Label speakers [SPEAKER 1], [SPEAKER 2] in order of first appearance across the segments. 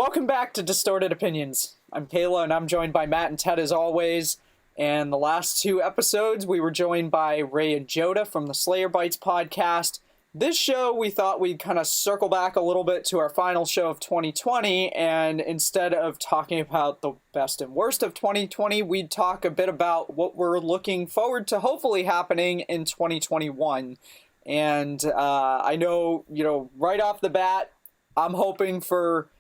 [SPEAKER 1] Welcome back to Distorted Opinions. I'm Kayla, and I'm joined by Matt and Ted as always. And the last two episodes, we were joined by Ray and Joda from the Slayer Bites podcast. This show, we thought we'd kind of circle back a little bit to our final show of 2020, and instead of talking about the best and worst of 2020, we'd talk a bit about what we're looking forward to hopefully happening in 2021. And I know, right off the bat, I'm hoping for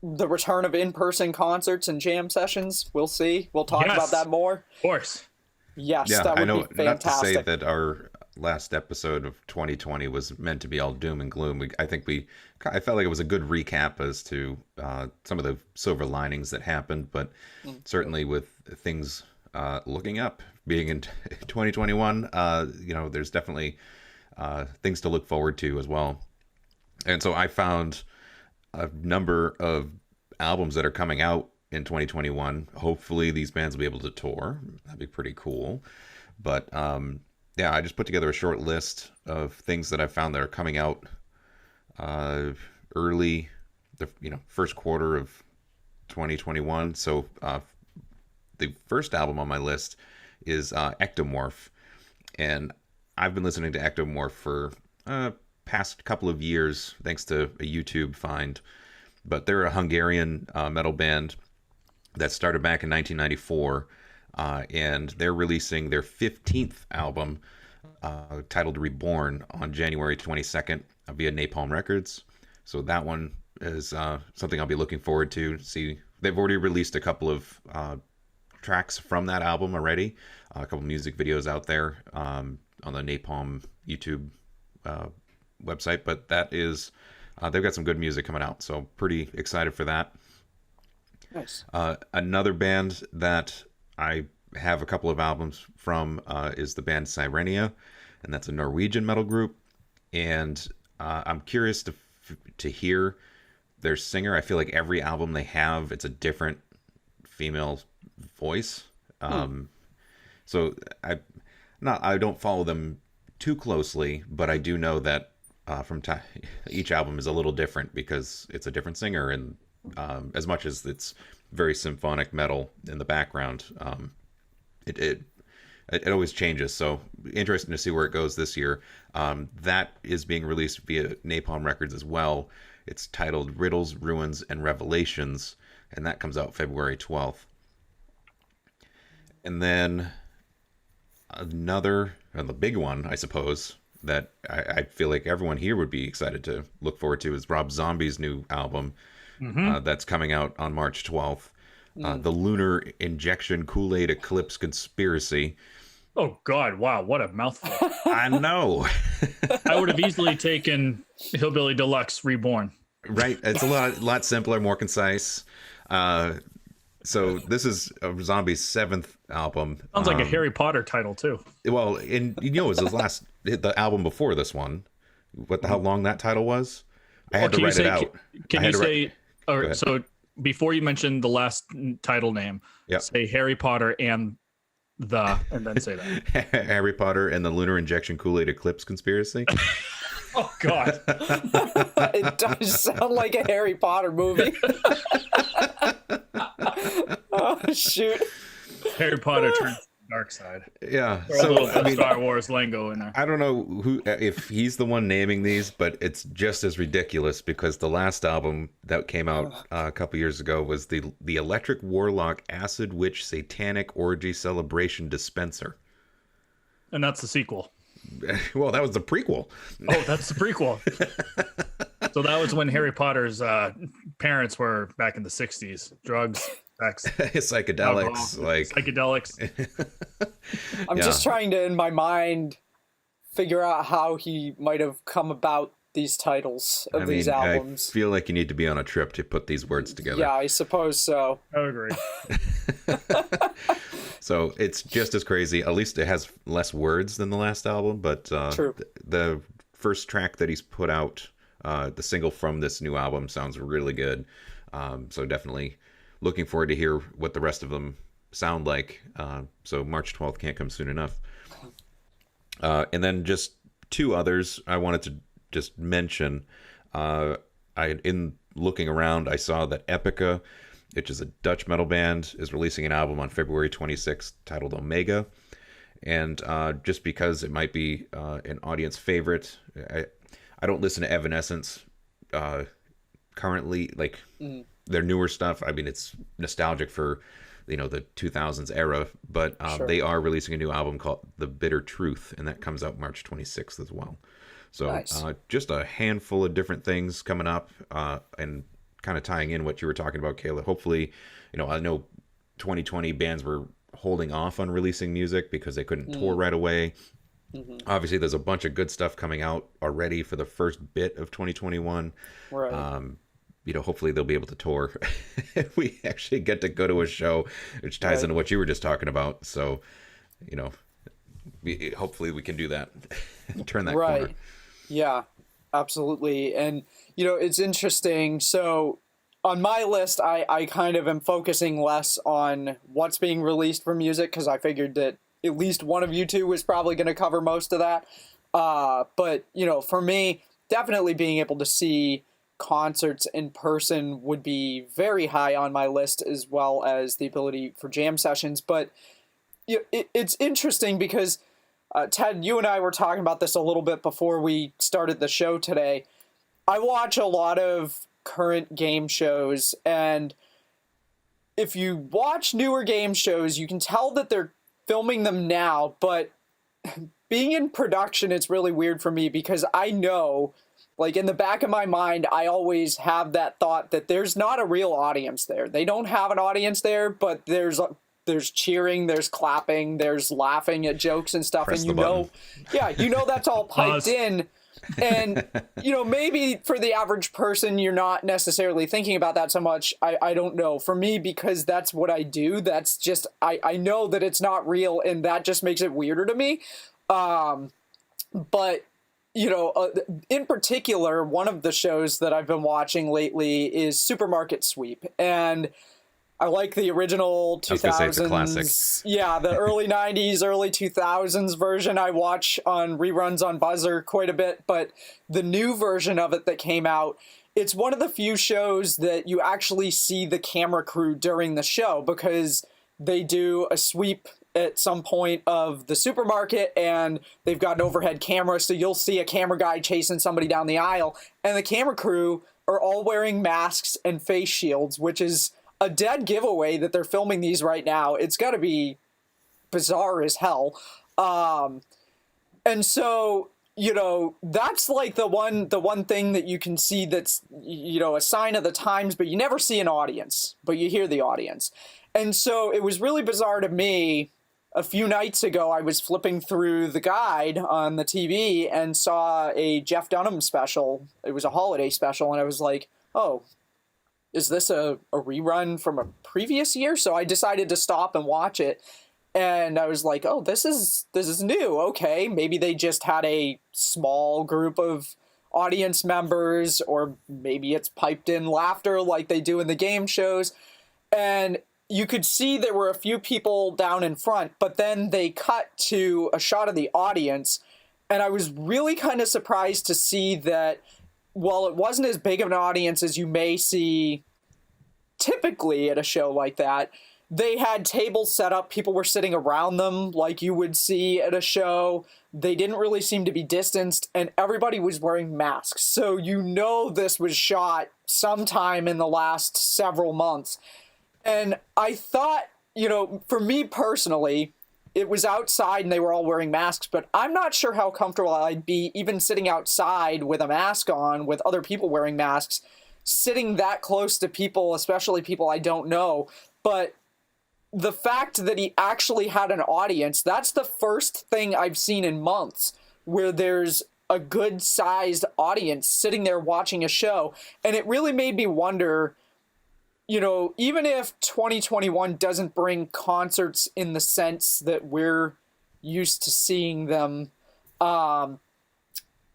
[SPEAKER 1] the return of in-person concerts and jam sessions. We'll see. We'll talk about that more.
[SPEAKER 2] Of course.
[SPEAKER 1] Yes,
[SPEAKER 3] yeah,
[SPEAKER 1] that would
[SPEAKER 3] I know,
[SPEAKER 1] be fantastic.
[SPEAKER 3] not to say that our last episode of 2020 was meant to be all doom and gloom. I felt like it was a good recap as to some of the silver linings that happened, but certainly with things looking up, being in 2021, there's definitely things to look forward to as well. And so I found a number of albums that are coming out in 2021. Hopefully these bands will be able to tour. That'd be pretty cool. But I just put together a short list of things that I found that are coming out early, first quarter of 2021. So the first album on my list is Ectomorph, and I've been listening to Ectomorph for past couple of years thanks to a YouTube find, but they're a Hungarian metal band that started back in 1994, and they're releasing their 15th album titled Reborn on January 22nd via Napalm Records. So that one is something I'll be looking forward to see. They've already released a couple of tracks from that album already, a couple music videos out there on the Napalm YouTube website, but that is they've got some good music coming out, so pretty excited for that.
[SPEAKER 1] Nice.
[SPEAKER 3] Another band that I have a couple of albums from is the band Sirenia, and that's a Norwegian metal group, and I'm curious to hear their singer. I feel like every album they have, it's a different female voice. So I don't follow them too closely, but I do know that each album is a little different because it's a different singer, and as much as it's very symphonic metal in the background, it always changes. So interesting to see where it goes this year. That is being released via Napalm Records as well. It's titled Riddles, Ruins, and Revelations, and that comes out February 12th. And then the big one, I suppose, that I feel like everyone here would be excited to look forward to is Rob Zombie's new album that's coming out on March 12th. The Lunar Injection Kool-Aid Eclipse Conspiracy.
[SPEAKER 2] Oh, God. Wow. What a mouthful.
[SPEAKER 3] I know.
[SPEAKER 2] I would have easily taken Hillbilly Deluxe Reborn.
[SPEAKER 3] Right. It's a lot simpler, more concise. So this is Zombie's 7th album.
[SPEAKER 2] Sounds like a Harry Potter title, too.
[SPEAKER 3] Well, and it was the album before this one. How long that title was? I had to write it out.
[SPEAKER 2] Can you say, so before you mention the last title name, say Harry Potter and then say that.
[SPEAKER 3] Harry Potter and the Lunar Injection Kool-Aid Eclipse Conspiracy.
[SPEAKER 2] Oh, God.
[SPEAKER 1] It does sound like a Harry Potter movie. Oh, shoot.
[SPEAKER 2] Harry Potter turns to the dark side.
[SPEAKER 3] Yeah.
[SPEAKER 2] Throw a little Star Wars lingo in there.
[SPEAKER 3] I don't know if he's the one naming these, but it's just as ridiculous because the last album that came out a couple years ago was the Electric Warlock Acid Witch Satanic Orgy Celebration Dispenser.
[SPEAKER 2] And that's the sequel.
[SPEAKER 3] Well, that was the prequel.
[SPEAKER 2] Oh, that's the prequel. So that was when Harry Potter's parents were back in the 60s. Drugs, sex,
[SPEAKER 3] psychedelics,
[SPEAKER 2] psychedelics.
[SPEAKER 1] I'm just trying to, in my mind, figure out how he might have come about these titles of these albums.
[SPEAKER 3] I feel like you need to be on a trip to put these words together.
[SPEAKER 1] Yeah, I suppose so.
[SPEAKER 2] I agree.
[SPEAKER 3] So it's just as crazy. At least it has less words than the last album, but
[SPEAKER 1] True.
[SPEAKER 3] The first track that he's put out, the single from this new album, sounds really good. So definitely looking forward to hear what the rest of them sound like. So March 12th can't come soon enough. And then just two others I wanted to just mention. In looking around, I saw that Epica, which is a Dutch metal band, is releasing an album on February 26th titled Omega. And just because it might be an audience favorite, I don't listen to Evanescence currently, like their newer stuff. I mean, it's nostalgic for, the 2000s era, but
[SPEAKER 1] Sure.
[SPEAKER 3] they are releasing a new album called The Bitter Truth, and that comes out March 26th as well. So
[SPEAKER 1] Nice.
[SPEAKER 3] just a handful of different things coming up, and kind of tying in what you were talking about, Kayla. Hopefully, I know 2020 bands were holding off on releasing music because they couldn't tour right away. Obviously, there's a bunch of good stuff coming out already for the first bit of 2021.
[SPEAKER 1] Right.
[SPEAKER 3] Hopefully they'll be able to tour. We actually get to go to a show, which ties into what you were just talking about. So, hopefully we can do that. Turn that
[SPEAKER 1] Right.
[SPEAKER 3] corner.
[SPEAKER 1] Yeah, absolutely. And, it's interesting. So on my list, I kind of am focusing less on what's being released for music because I figured that at least one of you two was probably going to cover most of that. But, for me, definitely being able to see concerts in person would be very high on my list, as well as the ability for jam sessions. But it's interesting because, Ted, you and I were talking about this a little bit before we started the show today. I watch a lot of current game shows, and if you watch newer game shows, you can tell that they're filming them now, but being in production, it's really weird for me because I know, like, in the back of my mind, I always have that thought that there's not a real audience there. They don't have an audience there, but there's cheering, there's clapping, there's laughing at jokes and stuff.
[SPEAKER 3] Press
[SPEAKER 1] and
[SPEAKER 3] the button.
[SPEAKER 1] that's all piped in. And, maybe for the average person, you're not necessarily thinking about that so much. I don't know. For me, because that's what I do, that's just, I know that it's not real, and that just makes it weirder to me. But, in particular, one of the shows that I've been watching lately is Supermarket Sweep. And I like the original 2000s.
[SPEAKER 3] I was gonna say it's a classic.
[SPEAKER 1] Yeah, the early 90s, early 2000s version I watch on reruns on Buzzer quite a bit. But the new version of it that came out, it's one of the few shows that you actually see the camera crew during the show, because they do a sweep at some point of the supermarket and they've got an overhead camera, so you'll see a camera guy chasing somebody down the aisle, and the camera crew are all wearing masks and face shields, which is a dead giveaway that they're filming these right now. It's got to be bizarre as hell. And so, that's like the one thing that you can see that's, a sign of the times, but you never see an audience, but you hear the audience. And so it was really bizarre to me. A few nights ago, I was flipping through the guide on the TV and saw a Jeff Dunham special. It was a holiday special, and I was like, oh, is this a rerun from a previous year? So I decided to stop and watch it. And I was like, oh, this is new. Okay, maybe they just had a small group of audience members, or maybe it's piped in laughter like they do in the game shows. And you could see there were a few people down in front, but then they cut to a shot of the audience. And I was really kind of surprised to see that while it wasn't as big of an audience as you may see typically at a show like that, they had tables set up. People were sitting around them like you would see at a show. They didn't really seem to be distanced, and everybody was wearing masks. So this was shot sometime in the last several months. And I thought, for me personally, it was outside and they were all wearing masks, but I'm not sure how comfortable I'd be even sitting outside with a mask on with other people wearing masks, sitting that close to people, especially people I don't know. But the fact that he actually had an audience, that's the first thing I've seen in months where there's a good sized audience sitting there watching a show. And it really made me wonder, even if 2021 doesn't bring concerts in the sense that we're used to seeing them,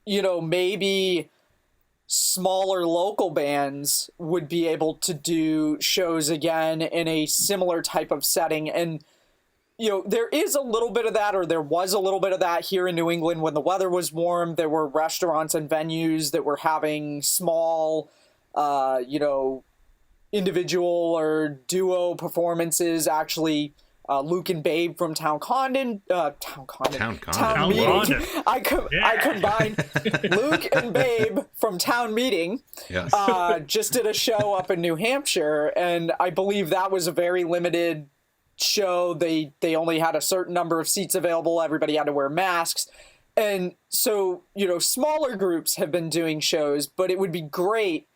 [SPEAKER 1] maybe smaller local bands would be able to do shows again in a similar type of setting. And, there is a little bit of that, or there was a little bit of that here in New England when the weather was warm. There were restaurants and venues that were having small you know, individual or duo performances. Actually, Luke and Babe from Town Meeting. I combined Luke and Babe from Town Meeting.
[SPEAKER 3] Yes.
[SPEAKER 1] Just did a show up in New Hampshire, and I believe that was a very limited show. They only had a certain number of seats available. Everybody had to wear masks. And so, you know, smaller groups have been doing shows, but it would be great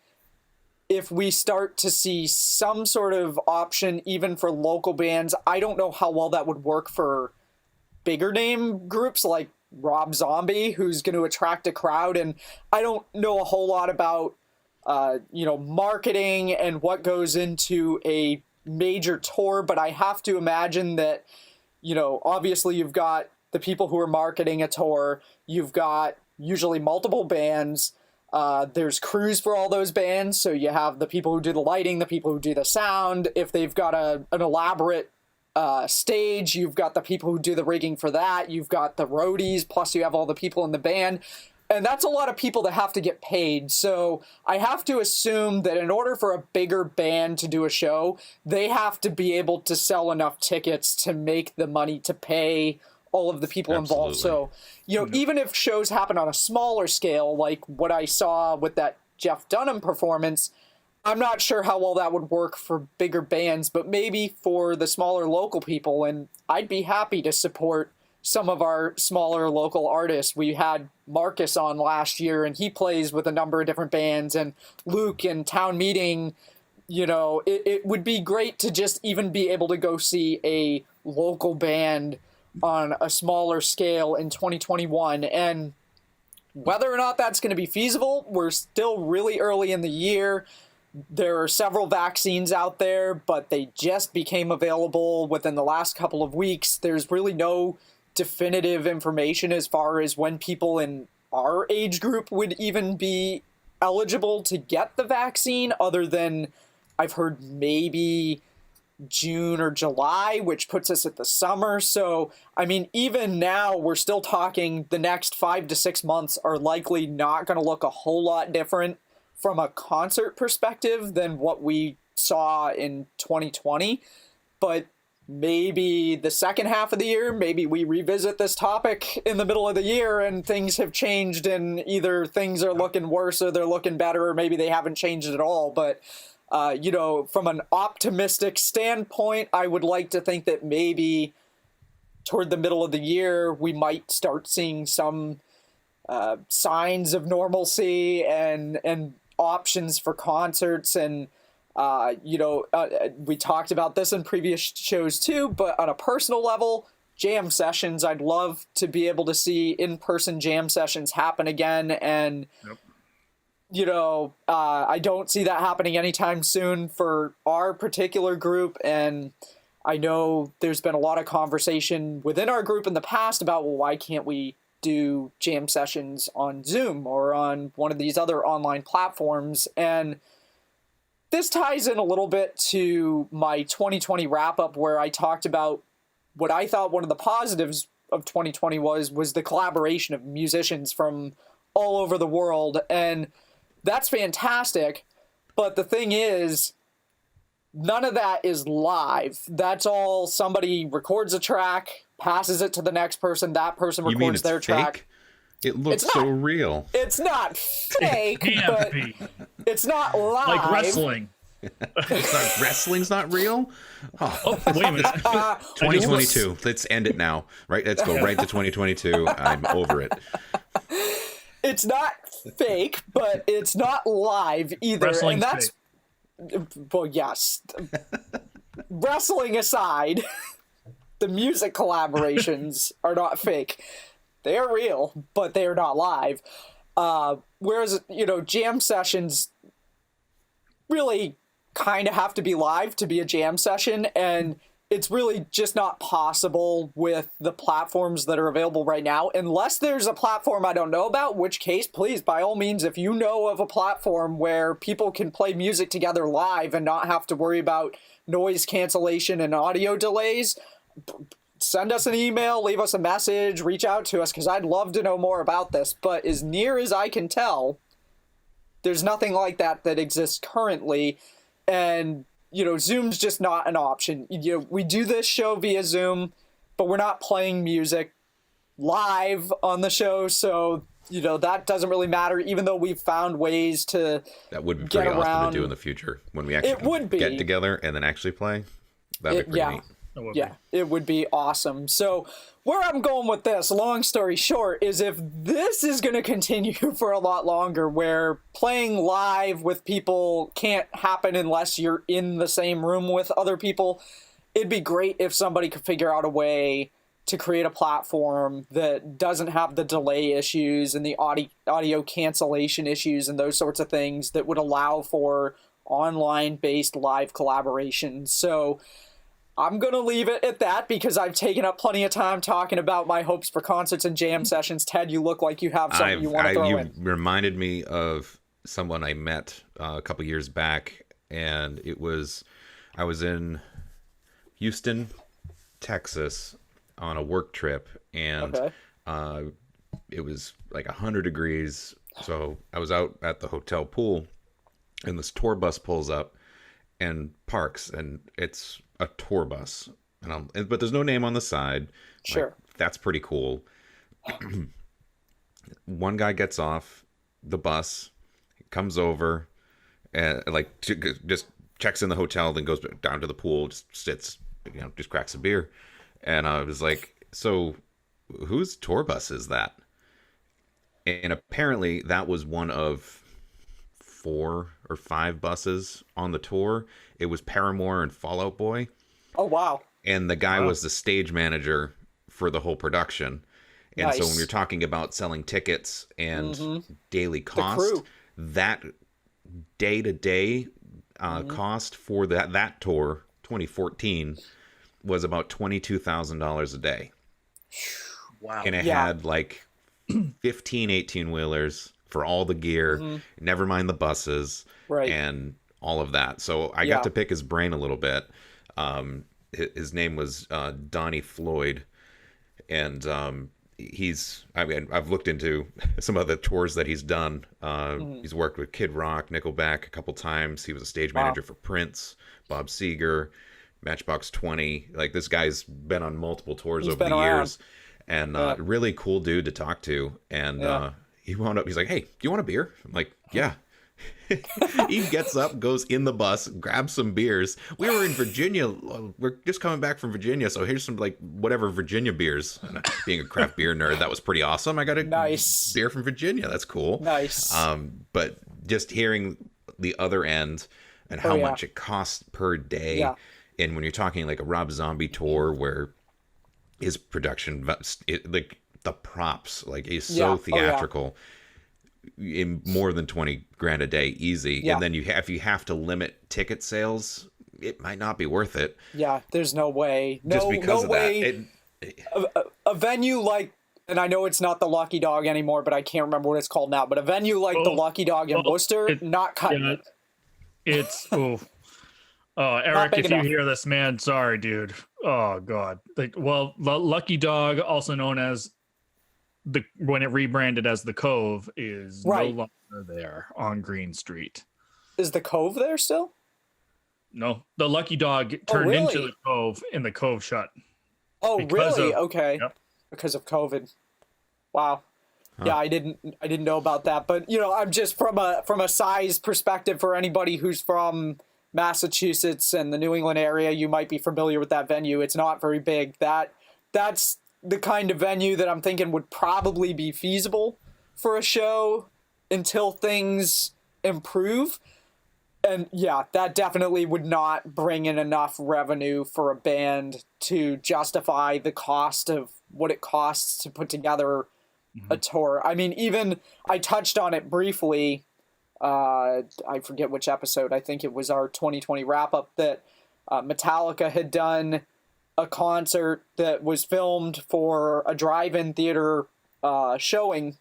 [SPEAKER 1] if we start to see some sort of option even for local bands. I don't know how well that would work for bigger name groups like Rob Zombie, who's going to attract a crowd. And I don't know a whole lot about, you know, marketing and what goes into a major tour, but I have to imagine that, you know, obviously you've got the people who are marketing a tour, you've got usually multiple bands. There's crews for all those bands, so you have the people who do the lighting, the people who do the sound. If they've got an elaborate stage, you've got the people who do the rigging for that. You've got the roadies, plus you have all the people in the band. And that's a lot of people that have to get paid. So I have to assume that in order for a bigger band to do a show, they have to be able to sell enough tickets to make the money to pay all of the people involved. So, you know, even if shows happen on a smaller scale, like what I saw with that Jeff Dunham performance, I'm not sure how well that would work for bigger bands, but maybe for the smaller local people. And I'd be happy to support some of our smaller local artists. We had Marcus on last year, and he plays with a number of different bands, and Luke and Town Meeting. You know, it would be great to just even be able to go see a local band on a smaller scale in 2021. And whether or not that's going to be feasible, we're still really early in the year. There are several vaccines out there, but they just became available within the last couple of weeks. There's really no definitive information as far as when people in our age group would even be eligible to get the vaccine, other than I've heard maybe June or July, which puts us at the summer. So, I mean, even now we're still talking the next 5 to 6 months are likely not going to look a whole lot different from a concert perspective than what we saw in 2020. But maybe the second half of the year, maybe we revisit this topic in the middle of the year and things have changed, and either things are looking worse or they're looking better, or maybe they haven't changed at all. But you know, from an optimistic standpoint, I would like to think that maybe toward the middle of the year, we might start seeing some signs of normalcy and options for concerts. And, you know, we talked about this in previous shows too, but on a personal level, jam sessions, I'd love to be able to see in-person jam sessions happen again. And you know, I don't see that happening anytime soon for our particular group. And I know there's been a lot of conversation within our group in the past about, well, why can't we do jam sessions on Zoom or on one of these other online platforms? And this ties in a little bit to my 2020 wrap-up, where I talked about what I thought one of the positives of 2020 was the collaboration of musicians from all over the world. And that's fantastic, but the thing is, none of that is live. That's all somebody records a track, passes it to the next person, that person records their track.
[SPEAKER 3] It looks so real.
[SPEAKER 1] It's not fake, but it's not live.
[SPEAKER 2] Like wrestling.
[SPEAKER 3] Wrestling's not real?
[SPEAKER 2] Oh, wait a minute.
[SPEAKER 3] 2022. Let's end it now. Right? Let's go right to 2022. I'm over it.
[SPEAKER 1] It's not fake, but it's not live either.
[SPEAKER 2] Wrestling's
[SPEAKER 1] and that's
[SPEAKER 2] fake.
[SPEAKER 1] Well, yes. Wrestling aside, the music collaborations are not fake. They are real, but they are not live. Whereas, you know, jam sessions really kind of have to be live to be a jam session, and it's really just not possible with the platforms that are available right now, unless there's a platform I don't know about, which case, please, by all means, if you know of a platform where people can play music together live and not have to worry about noise cancellation and audio delays, send us an email, leave us a message, reach out to us, because I'd love to know more about this. But as near as I can tell, There's nothing like that exists currently. And, Zoom's just not an option. We do this show via Zoom, but we're not playing music live on the show. So, that doesn't really matter, even though we've found ways to
[SPEAKER 3] that would be pretty awesome to do in the future when we actually get together and then actually play. That'd be pretty neat.
[SPEAKER 1] Yeah, it would be awesome. So where I'm going with this, long story short, is if this is going to continue for a lot longer, where playing live with people can't happen unless you're in the same room with other people, it'd be great if somebody could figure out a way to create a platform that doesn't have the delay issues and the audio cancellation issues and those sorts of things that would allow for online-based live collaboration. So I'm going to leave it at that because I've taken up plenty of time talking about my hopes for concerts and jam sessions. Ted, you look like you have something you want to throw in.
[SPEAKER 3] You reminded me of someone I met a couple years back, and I was in Houston, Texas on a work trip, and it was like 100 degrees. So I was out at the hotel pool, and this tour bus pulls up and parks, and it's a tour bus, but there's no name on the side.
[SPEAKER 1] Sure.
[SPEAKER 3] Like, that's pretty cool. One guy gets off the bus, comes over, and just checks in the hotel, then goes down to the pool, just sits, just cracks a beer. And I was like, so whose tour bus is that? And apparently that was one of 4 or 5 buses on the tour. It was Paramore and Fall Out Boy.
[SPEAKER 1] Oh, wow.
[SPEAKER 3] And the guy was the stage manager for the whole production. And
[SPEAKER 1] nice.
[SPEAKER 3] So when you're talking about selling tickets and daily cost, that day-to-day cost for that tour, 2014, was about $22,000 a day.
[SPEAKER 2] Wow.
[SPEAKER 3] And it had like 15 18-wheelers for all the gear, never mind the buses, and all of that. So I got to pick his brain a little bit. His name was Donnie Floyd, and I've looked into some of the tours that he's done. He's worked with Kid Rock, Nickelback a couple times. He was a stage manager for Prince, Bob Seger, Matchbox 20. Like, this guy's been on multiple tours over the years, and really cool dude to talk to. And he wound up, he's like, "Hey, do you want a beer?" I'm like, "Yeah." He gets up, goes in the bus, grabs some beers. We were in Virginia. We're just coming back from Virginia, so here's some whatever Virginia beers. And being a craft beer nerd, that was pretty awesome. I got a beer from Virginia. That's cool.
[SPEAKER 1] Nice.
[SPEAKER 3] But just hearing the other end and how much it costs per day, and when you're talking like a Rob Zombie tour where his production, the props, is so theatrical. In more than 20 grand a day, easy. And then if you have to limit ticket sales, it might not be worth it.
[SPEAKER 1] Yeah, there's no way.
[SPEAKER 3] Just because of that.
[SPEAKER 1] A venue like, and I know it's not the Lucky Dog anymore, but I can't remember what it's called now, but a venue like the Lucky Dog in Worcester, not cutting it.
[SPEAKER 2] It's, Eric, if you hear this, man, sorry, dude. Oh, God. Lucky Dog, also known as when it rebranded as the Cove, is no longer there on Green Street.
[SPEAKER 1] Is the Cove there still?
[SPEAKER 2] No, the Lucky Dog turned into the Cove, and the Cove shut.
[SPEAKER 1] Oh, really? Okay.
[SPEAKER 2] Yep.
[SPEAKER 1] Because of COVID. Wow. Huh. Yeah, I didn't know about that, but I'm just from a size perspective, for anybody who's from Massachusetts and the New England area, you might be familiar with that venue. It's not very big. That's the kind of venue that I'm thinking would probably be feasible for a show until things improve. And yeah, that definitely would not bring in enough revenue for a band to justify the cost of what it costs to put together a tour. I mean, even I touched on it briefly. I forget which episode. I think it was our 2020 wrap up that Metallica had done a concert that was filmed for a drive-in theater showing,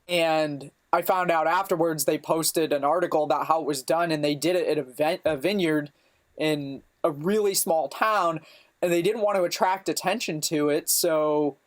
[SPEAKER 1] and I found out afterwards they posted an article about how it was done, and they did it at a vineyard in a really small town, and they didn't want to attract attention to it, so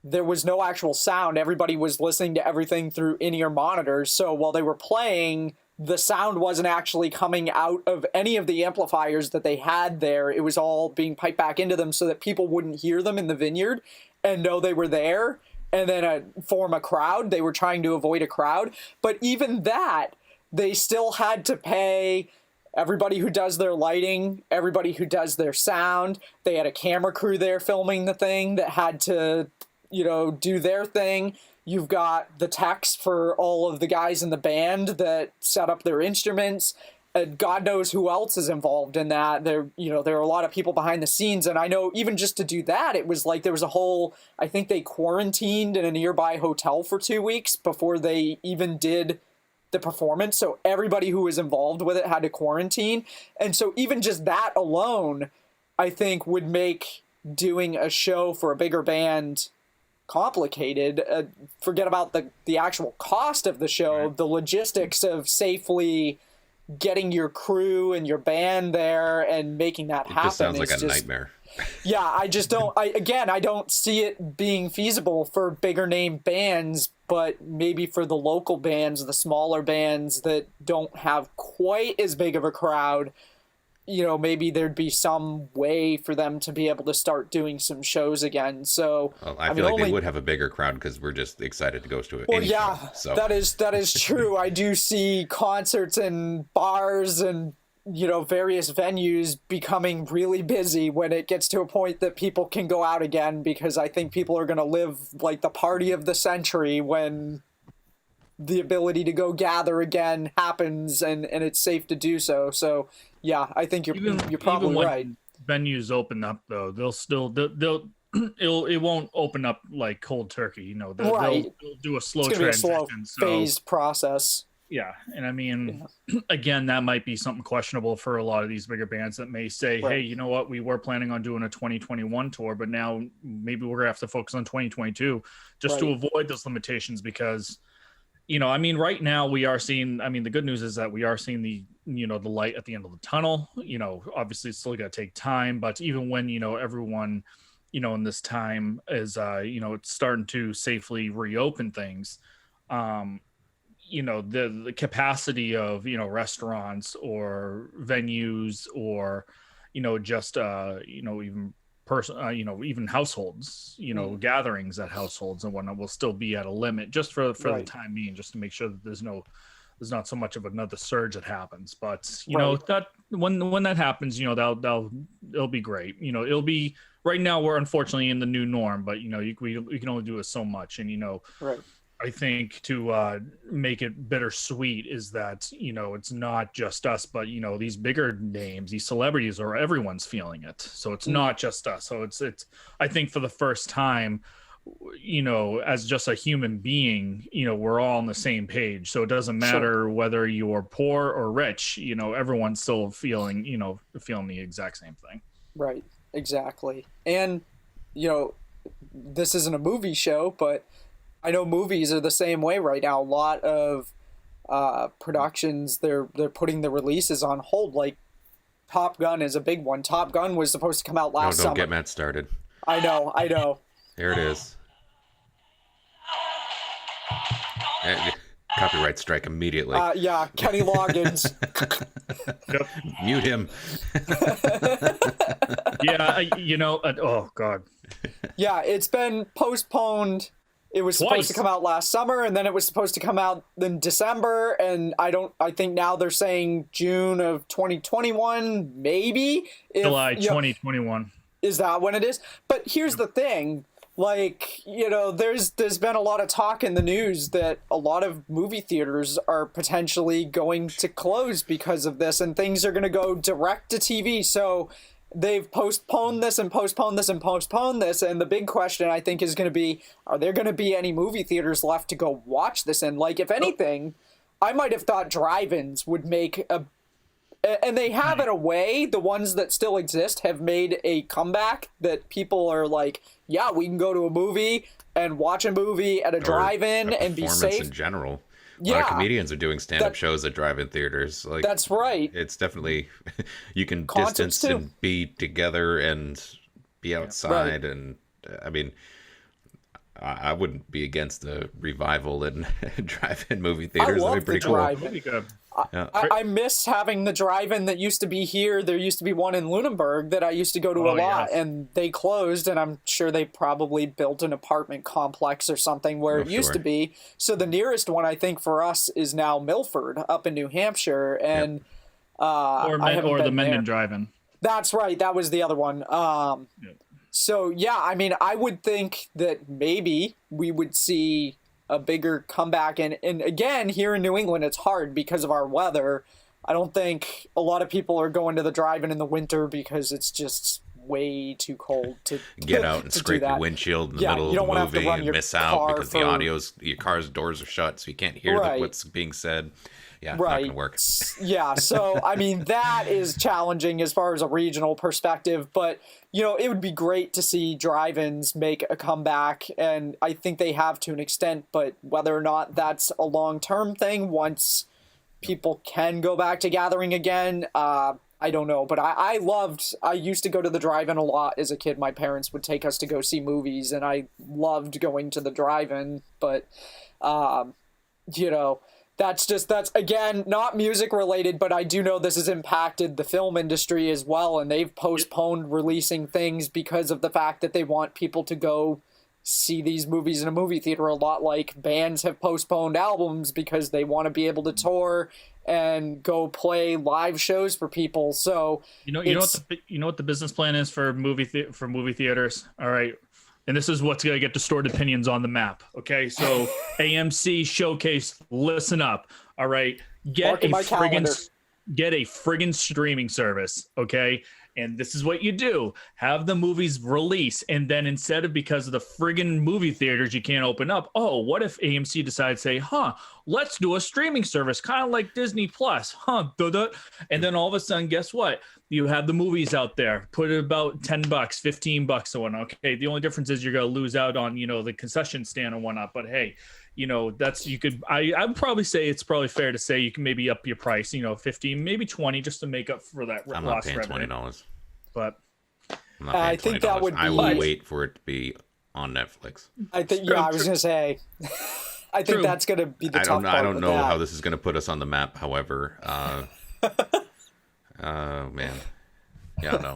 [SPEAKER 1] there was no actual sound. Everybody was listening to everything through in-ear monitors. So while they were playing, the sound wasn't actually coming out of any of the amplifiers that they had there. It was all being piped back into them so that people wouldn't hear them in the vineyard and know they were there and then form a crowd. They were trying to avoid a crowd. But even that, they still had to pay everybody who does their lighting, everybody who does their sound. They had a camera crew there filming the thing that had to, do their thing. You've got the techs for all of the guys in the band that set up their instruments. God knows who else is involved in that. There are a lot of people behind the scenes. And I know even just to do that, it was like there was I think they quarantined in a nearby hotel for 2 weeks before they even did the performance. So everybody who was involved with it had to quarantine. And so even just that alone, I think would make doing a show for a bigger band complicated. Forget about the actual cost of the show, right. The logistics of safely getting your crew and your band there and making that happen. It just
[SPEAKER 3] sounds like a nightmare.
[SPEAKER 1] Yeah, I just don't. I don't see it being feasible for bigger name bands, but maybe for the local bands, the smaller bands that don't have quite as big of a crowd. Maybe there'd be some way for them to be able to start doing some shows again. So
[SPEAKER 3] I feel like they would have a bigger crowd because we're just excited to go to it.
[SPEAKER 1] Well, yeah, so. That is true. I do see concerts and bars and various venues becoming really busy when it gets to a point that people can go out again, because I think people are going to live like the party of the century when the ability to go gather again happens and it's safe to do so. So yeah, I think you're probably
[SPEAKER 2] even when
[SPEAKER 1] right.
[SPEAKER 2] Venues open up though, it won't open up like cold turkey. They'll do a slow transition,
[SPEAKER 1] phased process.
[SPEAKER 2] Yeah, and I mean, again, that might be something questionable for a lot of these bigger bands that may say, right. Hey, you know what? We were planning on doing a 2021 tour, but now maybe we're gonna have to focus on 2022 just to avoid those limitations because. Right now we are seeing, the good news is that we are seeing the light at the end of the tunnel. Obviously it's still got to take time, but even when, everyone, in this time is, it's starting to safely reopen things, the capacity of, restaurants or venues or, just, even even households, gatherings at households and whatnot will still be at a limit just for the time being, just to make sure that there's not so much of another surge that happens. But that when that happens, it'll be great. It'll be right now we're unfortunately in the new norm, but we can only do so much, and
[SPEAKER 1] right.
[SPEAKER 2] I think to make it bittersweet is that, it's not just us, but, these bigger names, these celebrities, or everyone's feeling it. So it's not just us. So it's, I think for the first time, as just a human being, we're all on the same page. So it doesn't matter whether you're poor or rich, everyone's still feeling the exact same thing.
[SPEAKER 1] Right. Exactly. And, this isn't a movie show, but I know movies are the same way right now. A lot of productions, they're putting the releases on hold. Like Top Gun is a big one. Top Gun was supposed to come out last summer.
[SPEAKER 3] Don't get Matt started.
[SPEAKER 1] I know.
[SPEAKER 3] There it is. Copyright strike immediately.
[SPEAKER 1] Yeah, Kenny Loggins.
[SPEAKER 3] Mute him.
[SPEAKER 2] Yeah, oh God.
[SPEAKER 1] Yeah, it's been postponed. It was supposed to come out last summer, and then it was supposed to come out in December, and I think now they're saying June of 2021, maybe.
[SPEAKER 2] July 2021.
[SPEAKER 1] Is that when it is? But here's the thing. Like, there's been a lot of talk in the news that a lot of movie theaters are potentially going to close because of this, and things are going to go direct to TV. So they've postponed this and postponed this and postponed this, and the big question I think is going to be, are there going to be any movie theaters left to go watch this in? Like, if anything, I might have thought drive-ins would make and they have in a way, the ones that still exist have made a comeback that people are like, yeah, we can go to a movie and watch a movie at a drive-in and be safe.
[SPEAKER 3] In general. A lot of comedians are doing stand-up shows at drive-in theaters. Like,
[SPEAKER 1] that's right.
[SPEAKER 3] It's definitely, you can distance and be together and be outside. Right. And I wouldn't be against a revival in drive-in movie
[SPEAKER 1] I
[SPEAKER 3] theaters. That'd
[SPEAKER 1] love
[SPEAKER 3] be
[SPEAKER 1] the
[SPEAKER 3] pretty cool.
[SPEAKER 1] drive-in.
[SPEAKER 2] That'd be good.
[SPEAKER 3] Yeah.
[SPEAKER 1] I miss having the drive-in that used to be here. There used to be one in Lunenburg that I used to go to a
[SPEAKER 2] Oh,
[SPEAKER 1] lot,
[SPEAKER 2] yes.
[SPEAKER 1] and they closed, and I'm sure they probably built an apartment complex or something where it used
[SPEAKER 3] sure.
[SPEAKER 1] to be. So the nearest one, I think, for us is now Milford up in New Hampshire, and I haven't
[SPEAKER 2] Or the
[SPEAKER 1] been there.
[SPEAKER 2] Menden Drive-In.
[SPEAKER 1] That's right. That was the other one.
[SPEAKER 2] Yep.
[SPEAKER 1] So, yeah, I mean, I would think that maybe we would see a bigger comeback. And again, here in New England, it's hard because of our weather. I don't think a lot of people are going to the drive-in in the winter because it's just way too cold to
[SPEAKER 3] Get out and
[SPEAKER 1] to do
[SPEAKER 3] scrape your
[SPEAKER 1] that.
[SPEAKER 3] windshield in the
[SPEAKER 1] Yeah,
[SPEAKER 3] middle
[SPEAKER 1] you
[SPEAKER 3] of
[SPEAKER 1] don't wanna
[SPEAKER 3] the
[SPEAKER 1] have to
[SPEAKER 3] movie
[SPEAKER 1] run
[SPEAKER 3] and
[SPEAKER 1] your
[SPEAKER 3] miss out
[SPEAKER 1] car
[SPEAKER 3] because
[SPEAKER 1] for-
[SPEAKER 3] your car's doors are shut, so you can't hear
[SPEAKER 1] Right.
[SPEAKER 3] what's being said. Yeah, not
[SPEAKER 1] Right.
[SPEAKER 3] gonna work.
[SPEAKER 1] Yeah, so I mean that is challenging as far as a regional perspective, but it would be great to see drive-ins make a comeback, and I think they have to an extent, but whether or not that's a long-term thing once people can go back to gathering again, I don't know. But I used to go to the drive-in a lot as a kid. My parents would take us to go see movies, and I loved going to the drive-in, but that's again not music related, but I do know this has impacted the film industry as well, and they've postponed releasing things because of the fact that they want people to go see these movies in a movie theater, a lot like bands have postponed albums because they want to be able to tour and go play live shows for people. So
[SPEAKER 2] You know what the business plan is for movie theaters. All right, and this is what's gonna get distorted opinions on the map. Okay, so AMC Showcase, listen up. All right,
[SPEAKER 1] Mark in my calendar.
[SPEAKER 2] get a friggin' streaming service. Okay. And this is what you do. Have the movies release. And then instead of, because of the friggin' movie theaters you can't open up, oh, what if AMC decides, say, let's do a streaming service, kind of like Disney Plus, duh. And then all of a sudden, guess what? You have the movies out there, put it about $10, $15 so on. Okay. The only difference is you're going to lose out on, the concession stand and whatnot. But hey, I would probably say it's probably fair to say you can maybe up your price, 15, maybe 20, just to make up for that
[SPEAKER 3] I'm not
[SPEAKER 2] lost
[SPEAKER 3] paying
[SPEAKER 2] revenue.
[SPEAKER 3] $20.
[SPEAKER 2] But
[SPEAKER 3] I'm not paying
[SPEAKER 1] I think that
[SPEAKER 3] $20.
[SPEAKER 1] would
[SPEAKER 3] I
[SPEAKER 1] be-
[SPEAKER 3] will wait for it to be on Netflix.
[SPEAKER 1] I think, I was going to say, I think
[SPEAKER 2] True.
[SPEAKER 1] that's going to be the
[SPEAKER 3] I
[SPEAKER 1] tough
[SPEAKER 3] don't
[SPEAKER 1] part
[SPEAKER 3] know
[SPEAKER 1] with that.
[SPEAKER 3] how this is going to put us on the map. However, man, yeah, I don't know.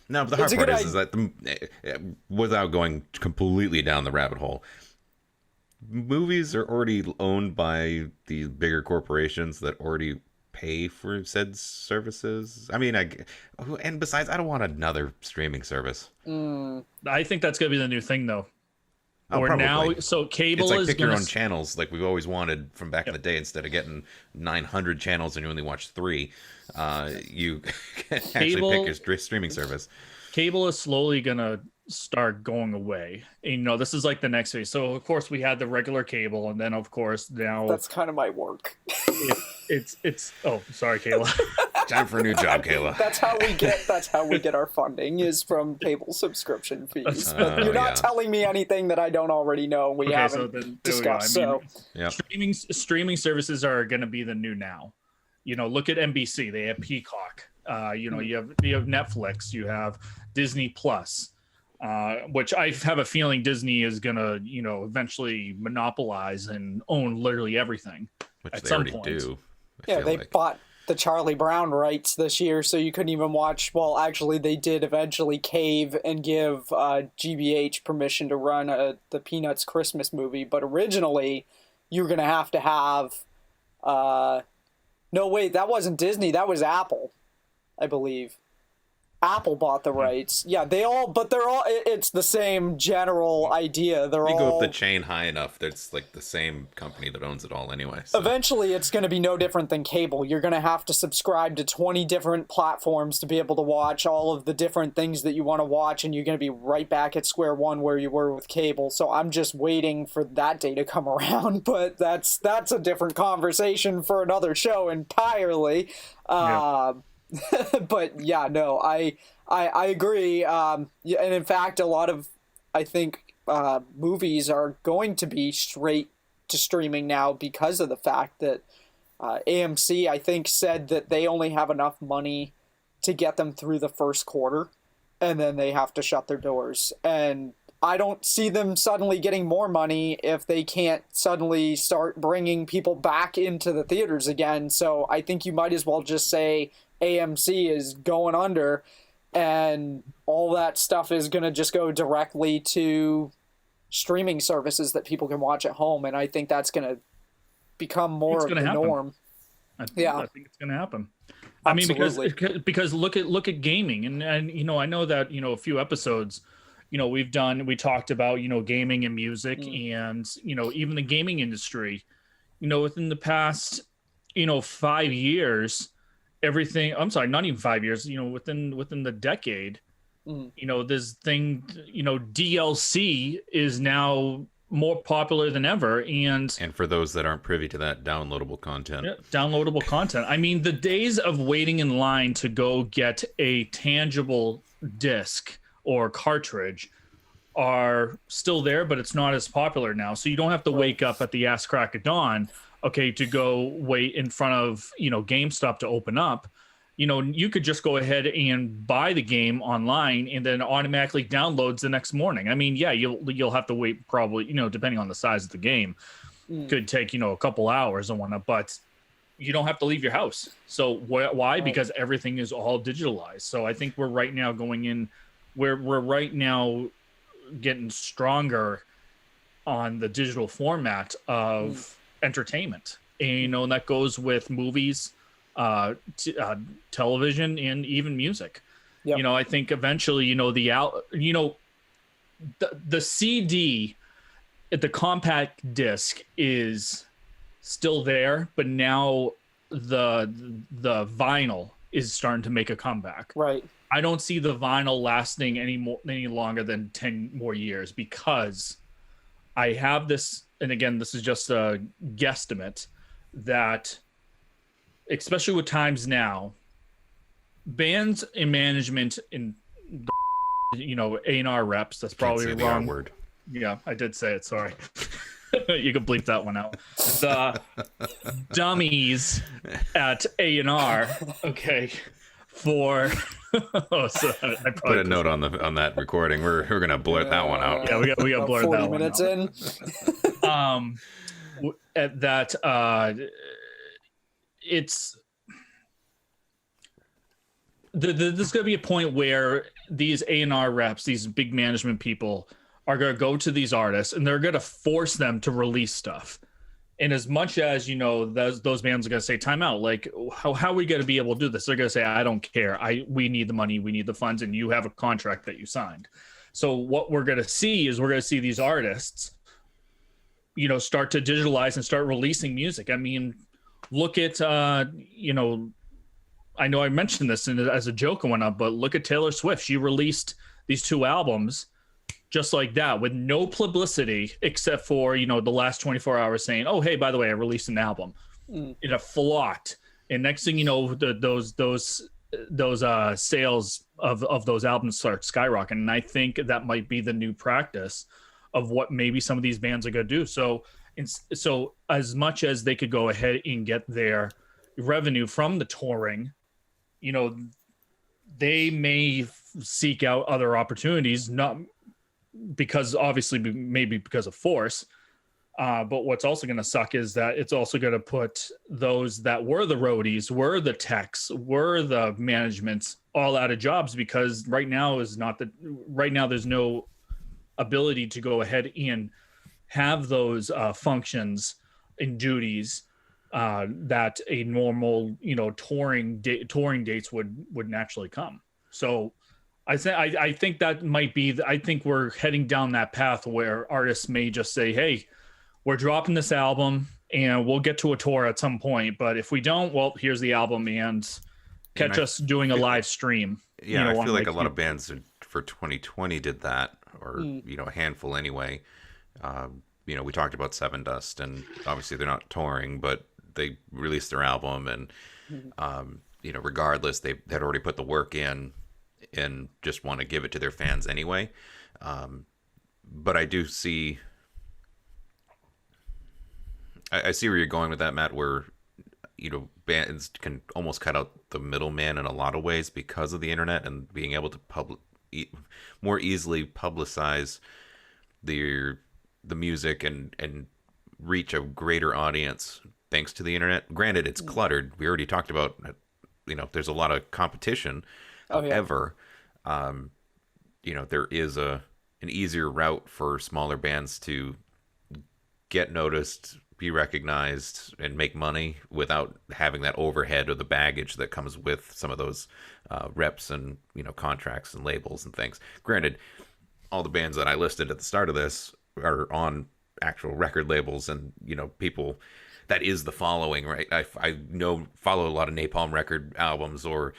[SPEAKER 3] No, but the hard
[SPEAKER 1] It's a
[SPEAKER 3] part
[SPEAKER 1] good
[SPEAKER 3] is that without going completely down the rabbit hole, movies are already owned by the bigger corporations that already pay for said services. I mean, and besides, I don't want another streaming service.
[SPEAKER 2] I think that's going to be the new thing, though.
[SPEAKER 3] Oh,
[SPEAKER 2] Or
[SPEAKER 3] probably.
[SPEAKER 2] now, so cable
[SPEAKER 3] It's like
[SPEAKER 2] is
[SPEAKER 3] pick your
[SPEAKER 2] going
[SPEAKER 3] own channels, like we've always wanted from back in the day. Instead of getting 900 channels and you only watch 3, you can actually
[SPEAKER 2] Cable-
[SPEAKER 3] pick your streaming service.
[SPEAKER 2] Cable is slowly going to start going away. And, this is like the next phase. So, of course, we had the regular cable, and then, of course, now
[SPEAKER 1] That's kind of my work.
[SPEAKER 2] it's. Oh, sorry, Kayla.
[SPEAKER 3] Time for a new job, Kayla.
[SPEAKER 1] That's how we get our funding is from cable subscription fees. But you're not
[SPEAKER 3] yeah.
[SPEAKER 1] telling me anything that I don't already know. We
[SPEAKER 2] Okay, so
[SPEAKER 1] haven't
[SPEAKER 2] then there we go.
[SPEAKER 1] discussed.
[SPEAKER 2] I mean,
[SPEAKER 3] Yeah.
[SPEAKER 2] streaming services are going to be the new now. Look at NBC. They have Peacock. You have Netflix. You have Disney Plus. Which I have a feeling Disney is gonna, eventually monopolize and own literally everything.
[SPEAKER 3] Which
[SPEAKER 2] At
[SPEAKER 3] they
[SPEAKER 2] some
[SPEAKER 3] already
[SPEAKER 2] point.
[SPEAKER 3] do. I
[SPEAKER 1] Yeah,
[SPEAKER 3] feel
[SPEAKER 1] they
[SPEAKER 3] like.
[SPEAKER 1] bought the Charlie Brown rights this year, so you couldn't even watch. Well, actually, they did eventually cave and give GBH permission to run the Peanuts Christmas movie, but originally you were gonna have to have. No, wait, that wasn't Disney. That was Apple, I believe. Apple bought the rights. Yeah, but they're all. It's the same general idea. They're
[SPEAKER 3] You
[SPEAKER 1] all.
[SPEAKER 3] go up the chain high enough, that's like the same company that owns it all anyway. So.
[SPEAKER 1] Eventually, it's going to be no different than cable. You're going to have to subscribe to 20 different platforms to be able to watch all of the different things that you want to watch, and you're going to be right back at square one where you were with cable. So I'm just waiting for that day to come around, but that's a different conversation for another show entirely.
[SPEAKER 2] Yeah.
[SPEAKER 1] But yeah, no, I agree. And in fact, a lot of, I think, movies are going to be straight to streaming now because of the fact that AMC, I think, said that they only have enough money to get them through the first quarter, and then they have to shut their doors. And I don't see them suddenly getting more money if they can't suddenly start bringing people back into the theaters again. So I think you might as well just say AMC is going under, and all that stuff is going to just go directly to streaming services that people can watch at home. And I think that's going to become more of the norm.
[SPEAKER 2] I think it's going to happen.
[SPEAKER 1] Absolutely.
[SPEAKER 2] I mean, because look at gaming, and you know, I know that, you know, a few episodes, you know, we talked about, you know, gaming and music, and, you know, even the gaming industry, you know, within the past, you know, 5 years, everything, I'm sorry, not even 5 years, you know, within the decade, you know, this thing, you know, DLC is now more popular than ever. And
[SPEAKER 3] for those that aren't privy to that, downloadable content.
[SPEAKER 2] Yeah, downloadable content. I mean, the days of waiting in line to go get a tangible disc or cartridge are still there, but it's not as popular now. So you don't have to wake up at the ass crack of dawn, okay, to go wait in front of, you know, GameStop to open up. You know, you could just go ahead and buy the game online and then automatically downloads the next morning. I mean, yeah, you'll have to wait probably, you know, depending on the size of the game. Could take, you know, a couple hours and whatnot, but you don't have to leave your house. So why? Right. Because everything is all digitalized. So I think we're right now we're right now getting stronger on the digital format of entertainment. And, you know, and that goes with movies, television, and even music. Yep. You know, I think eventually, you know, the CD, the compact disc is still there, but now the vinyl is starting to make a comeback.
[SPEAKER 1] Right.
[SPEAKER 2] I don't see the vinyl lasting any longer than 10 more years, because I have this, and again, this is just a guesstimate, that especially with times now, bands and management and, you know, A&R reps, that's probably
[SPEAKER 3] Can't say
[SPEAKER 2] wrong.
[SPEAKER 3] the R word.
[SPEAKER 2] Yeah, I did say it. Sorry. You can bleep that one out. The dummies at A&R, okay, for so I
[SPEAKER 3] put a note on that recording. We're gonna blurt that one out.
[SPEAKER 2] Yeah, we got blurt
[SPEAKER 1] 40
[SPEAKER 2] that
[SPEAKER 1] minutes
[SPEAKER 2] one out. In. At that, it's there's gonna be a point where these A&R reps, these big management people, are going to go to these artists and they're going to force them to release stuff. And as much as, you know, those bands are going to say time out, like, how are we going to be able to do this? They're going to say, I don't care. We need the money. We need the funds. And you have a contract that you signed. So what we're going to see is these artists, you know, start to digitalize and start releasing music. I mean, look at, you know, I know I mentioned this as a joke and whatnot, but look at Taylor Swift. She released these 2 albums just like that, with no publicity except for, you know, the last 24 hours saying, oh, hey, by the way, I released an album. It flopped. And next thing you know, those sales of those albums start skyrocketing. And I think that might be the new practice of what maybe some of these bands are going to do. So as much as they could go ahead and get their revenue from the touring, you know, they may seek out other opportunities, not because obviously maybe because of force, but what's also going to suck is that it's also going to put those that were the roadies, were the techs, were the managements all out of jobs, because right now there's no ability to go ahead and have those functions and duties that a normal, you know, touring dates would naturally come. So I think that might be, I think we're heading down that path where artists may just say, hey, we're dropping this album and we'll get to a tour at some point. But if we don't, well, here's the album and catch us doing a live stream.
[SPEAKER 3] Yeah, you know, I feel like a lot of bands for 2020 did that, or, you know, a handful anyway. You know, we talked about Seven Dust, and obviously they're not touring, but they released their album, and, you know, regardless, they had already put the work in and just want to give it to their fans anyway. But I do see, I see where you're going with that, Matt, where, you know, bands can almost cut out the middleman in a lot of ways because of the internet and being able to more easily publicize the music and reach a greater audience thanks to the internet. Granted, it's cluttered. We already talked about, there's a lot of competition.
[SPEAKER 1] Oh, yeah.
[SPEAKER 3] However, there is an easier route for smaller bands to get noticed, be recognized, and make money without having that overhead or the baggage that comes with some of those reps and contracts and labels and things. Granted, all the bands that I listed at the start of this are on actual record labels, and people, that is the following, right? I follow a lot of Napalm Record albums, or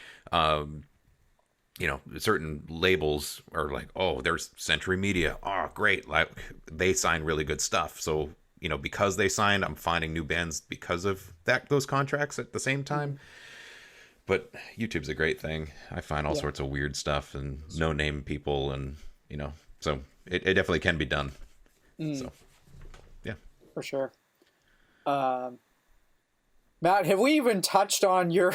[SPEAKER 3] certain labels are like, oh, there's Century Media, oh great, like they sign really good stuff. So because they signed, I'm finding new bands because of those contracts at the same time. But YouTube's a great thing. I find all sorts of weird stuff and no name people, and so it definitely can be done. So yeah,
[SPEAKER 1] for sure. Matt, have we even touched on your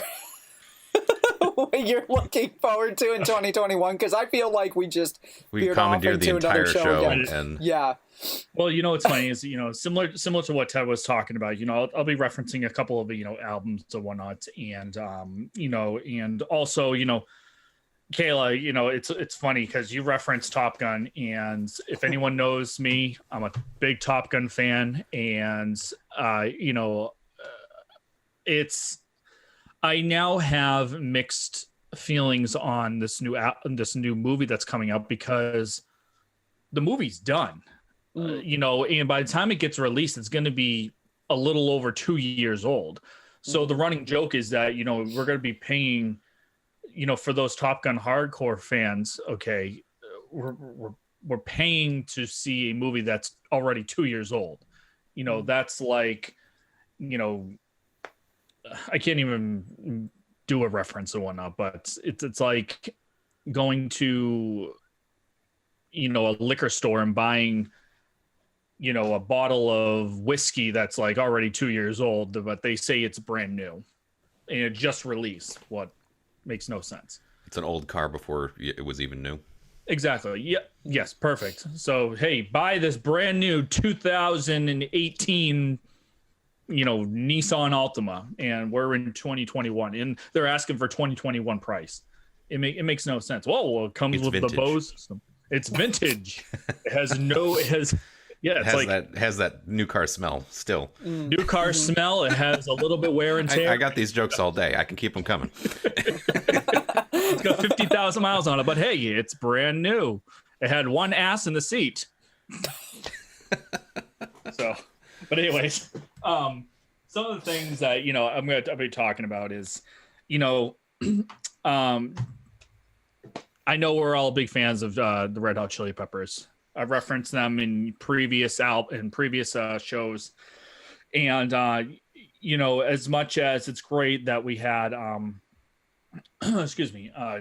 [SPEAKER 1] what you're looking forward to in 2021? Because I feel like we
[SPEAKER 3] commandeered the entire show and
[SPEAKER 1] yeah.
[SPEAKER 2] Well, what's funny is similar to what Ted was talking about. I'll be referencing a couple of albums and whatnot, and and also Kayla, it's funny because you referenced Top Gun, and if anyone knows me, I'm a big Top Gun fan, and I now have mixed feelings on this new movie that's coming out, because the movie's done. And by the time it gets released, it's going to be a little over 2 years old. So the running joke is that, we're going to be paying, for those Top Gun hardcore fans, okay, we're paying to see a movie that's already 2 years old. That's like, I can't even do a reference or whatnot, but it's like going to, a liquor store and buying, a bottle of whiskey that's like already 2 years old, but they say it's brand new and it just released. What makes no sense.
[SPEAKER 3] It's an old car before it was even new.
[SPEAKER 2] Exactly. Yeah. Yes. Perfect. So, hey, buy this brand new 2018, Nissan Altima, and we're in 2021, and they're asking for 2021 price. It makes no sense. Well, it comes with vintage. The Bose system. It's vintage. It has
[SPEAKER 3] that new car smell still.
[SPEAKER 2] New car smell. It has a little bit wear and tear.
[SPEAKER 3] I got these jokes all day. I can keep them coming.
[SPEAKER 2] It's got 50,000 miles on it, but hey, it's brand new. It had one ass in the seat. So, but anyways, some of the things that I'm going to be talking about is, I know we're all big fans of the Red Hot Chili Peppers. I've referenced them in previous shows, and as much as it's great that we had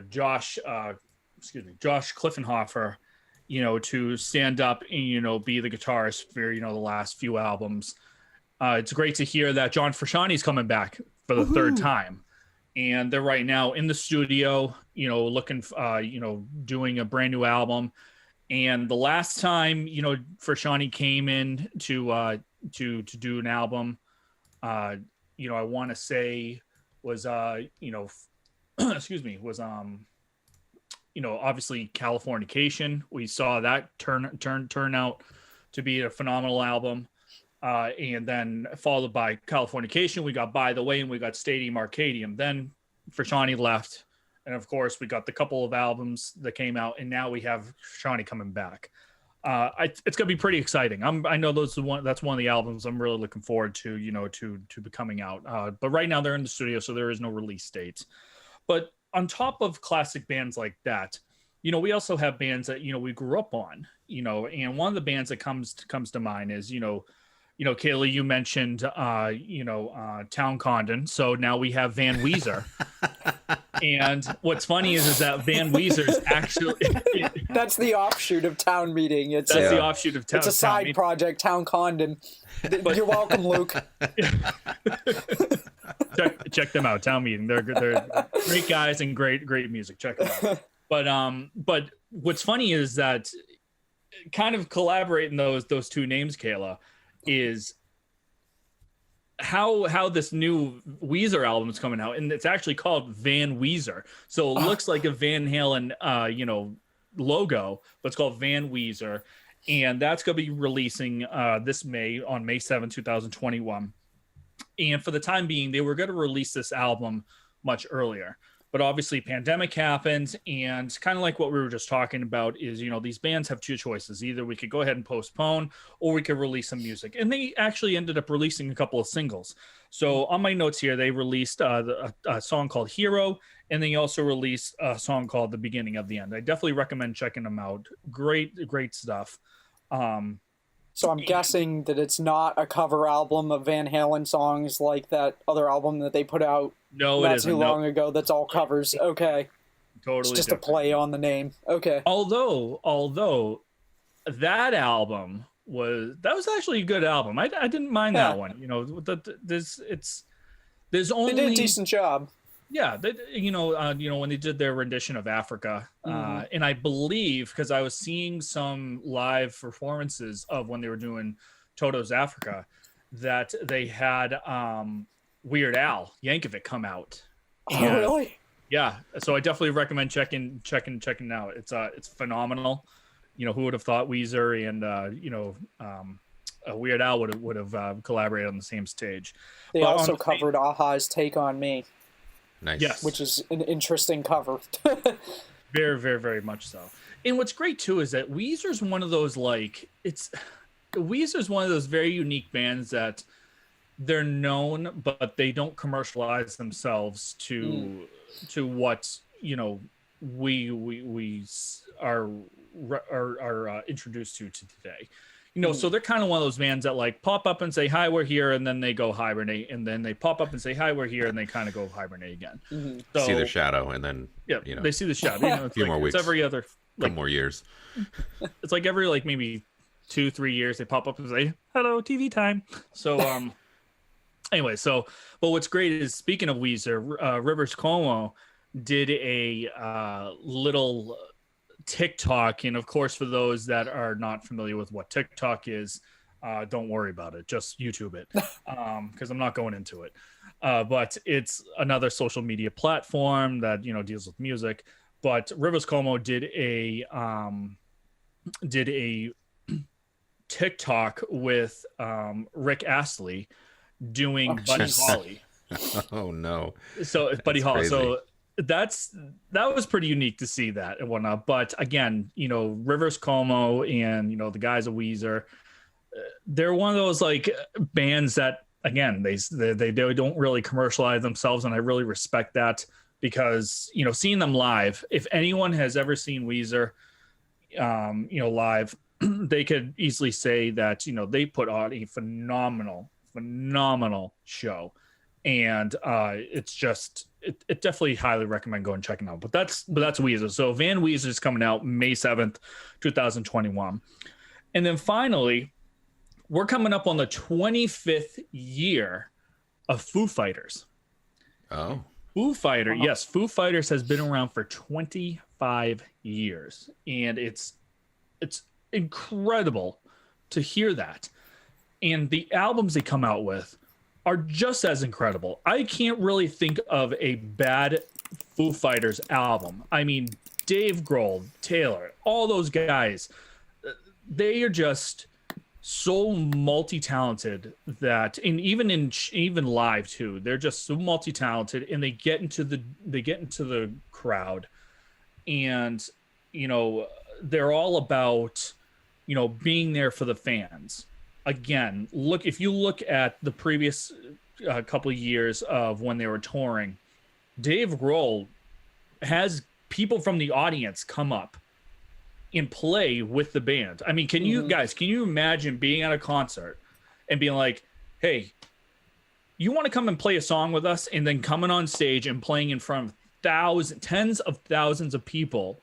[SPEAKER 2] Josh Kliffenhofer, to stand up and be the guitarist for the last few albums. It's great to hear that John Frusciante's coming back for the third time, and they're right now in the studio, looking, doing a brand new album. And the last time, Frusciante came in to do an album, I want to say was, obviously Californication. We saw that turn out to be a phenomenal album. And then followed by Californication, we got By the Way, and we got Stadium Arcadium. Then Frusciante left. And of course, we got the couple of albums that came out, and now we have Frusciante coming back. It's going to be pretty exciting. I know that's one of the albums I'm really looking forward to, to be coming out. But right now they're in the studio, so there is no release date. But on top of classic bands like that, we also have bands that, we grew up on, and one of the bands that comes to mind is, Kayla, you mentioned, Town Condon. So now we have Van Weezer. And what's funny is that Van Weezer's actually...
[SPEAKER 1] That's the offshoot of Town Meeting.
[SPEAKER 2] That's the offshoot of Town.
[SPEAKER 1] It's a side project, Town Condon. But, you're welcome, Luke.
[SPEAKER 2] check them out, Town Meeting. They're great guys and great music. Check them out. But what's funny is that kind of collaborating those two names, Kayla, is how this new Weezer album is coming out, and it's actually called Van Weezer. So it looks like a Van Halen, logo, but it's called Van Weezer, and that's going to be releasing this May on May 7, 2021. And for the time being, they were going to release this album much earlier. But obviously, pandemic happened, and kind of like what we were just talking about is, these bands have two choices. Either we could go ahead and postpone, or we could release some music. And they actually ended up releasing a couple of singles. So on my notes here, they released a song called Hero, and they also released a song called The Beginning of the End. I definitely recommend checking them out. Great stuff.
[SPEAKER 1] So I'm guessing that it's not a cover album of Van Halen songs like that other album that they put out not too long ago. That's all covers. Okay.
[SPEAKER 2] Totally.
[SPEAKER 1] It's just a play on the name. Okay.
[SPEAKER 2] Although that album was actually a good album. I didn't mind that one. There's only
[SPEAKER 1] they did a decent job.
[SPEAKER 2] Yeah, when they did their rendition of Africa, and I believe, because I was seeing some live performances of when they were doing Toto's Africa, that they had Weird Al Yankovic come out.
[SPEAKER 1] Oh, really?
[SPEAKER 2] Yeah, so I definitely recommend checking out. It's phenomenal. Who would have thought Weezer and Weird Al would have collaborated on the same stage?
[SPEAKER 1] They also covered Aha's Take on Me.
[SPEAKER 3] Nice.
[SPEAKER 2] Yes.
[SPEAKER 1] Which is an interesting cover.
[SPEAKER 2] Very, very, very much so. And what's great too is that Weezer's one of those Weezer's one of those very unique bands that they're known, but they don't commercialize themselves to what we are introduced to today. So they're kind of one of those bands that pop up and say, hi, we're here. And then they go hibernate. And then they pop up and say, hi, we're here. And they kind of go hibernate again.
[SPEAKER 3] Mm-hmm. So, see their shadow. And then,
[SPEAKER 2] they see the shadow.
[SPEAKER 3] A few more weeks.
[SPEAKER 2] It's every other,
[SPEAKER 3] couple more years.
[SPEAKER 2] It's like every, maybe 2-3 years, they pop up and say, hello, TV time. So, anyway, but what's great is, speaking of Weezer, Rivers Cuomo did a little TikTok, and of course, for those that are not familiar with what TikTok is, don't worry about it, just YouTube it, because I'm not going into it, but it's another social media platform that deals with music. But Rivers Cuomo did a TikTok with Rick Astley doing Buddy Holly.
[SPEAKER 3] Oh no.
[SPEAKER 2] So Buddy Holly.
[SPEAKER 3] Crazy.
[SPEAKER 2] So that was pretty unique to see that and whatnot. But again, Rivers Cuomo and the guys of Weezer, they're one of those bands that, again, they don't really commercialize themselves, and I really respect that, because seeing them live, if anyone has ever seen Weezer live, they could easily say that they put on a phenomenal show. And it's just, it definitely highly recommend going and checking out. But that's Weezer. So Van Weezer is coming out May 7th, 2021. And then finally, we're coming up on the 25th year of Foo Fighters.
[SPEAKER 3] Oh.
[SPEAKER 2] Foo Fighters has been around for 25 years. And it's incredible to hear that. And the albums they come out with are just as incredible. I can't really think of a bad Foo Fighters album. I mean, Dave Grohl, Taylor, all those guys, they are just so multi-talented that, and even live too, they're just so multi-talented, and they get into the crowd, and they're all about being there for the fans. Again, if you look at the previous couple of years of when they were touring, Dave Grohl has people from the audience come up and play with the band. I mean, can you imagine being at a concert and being like, hey, you want to come and play a song with us, and then coming on stage and playing in front of tens of thousands of people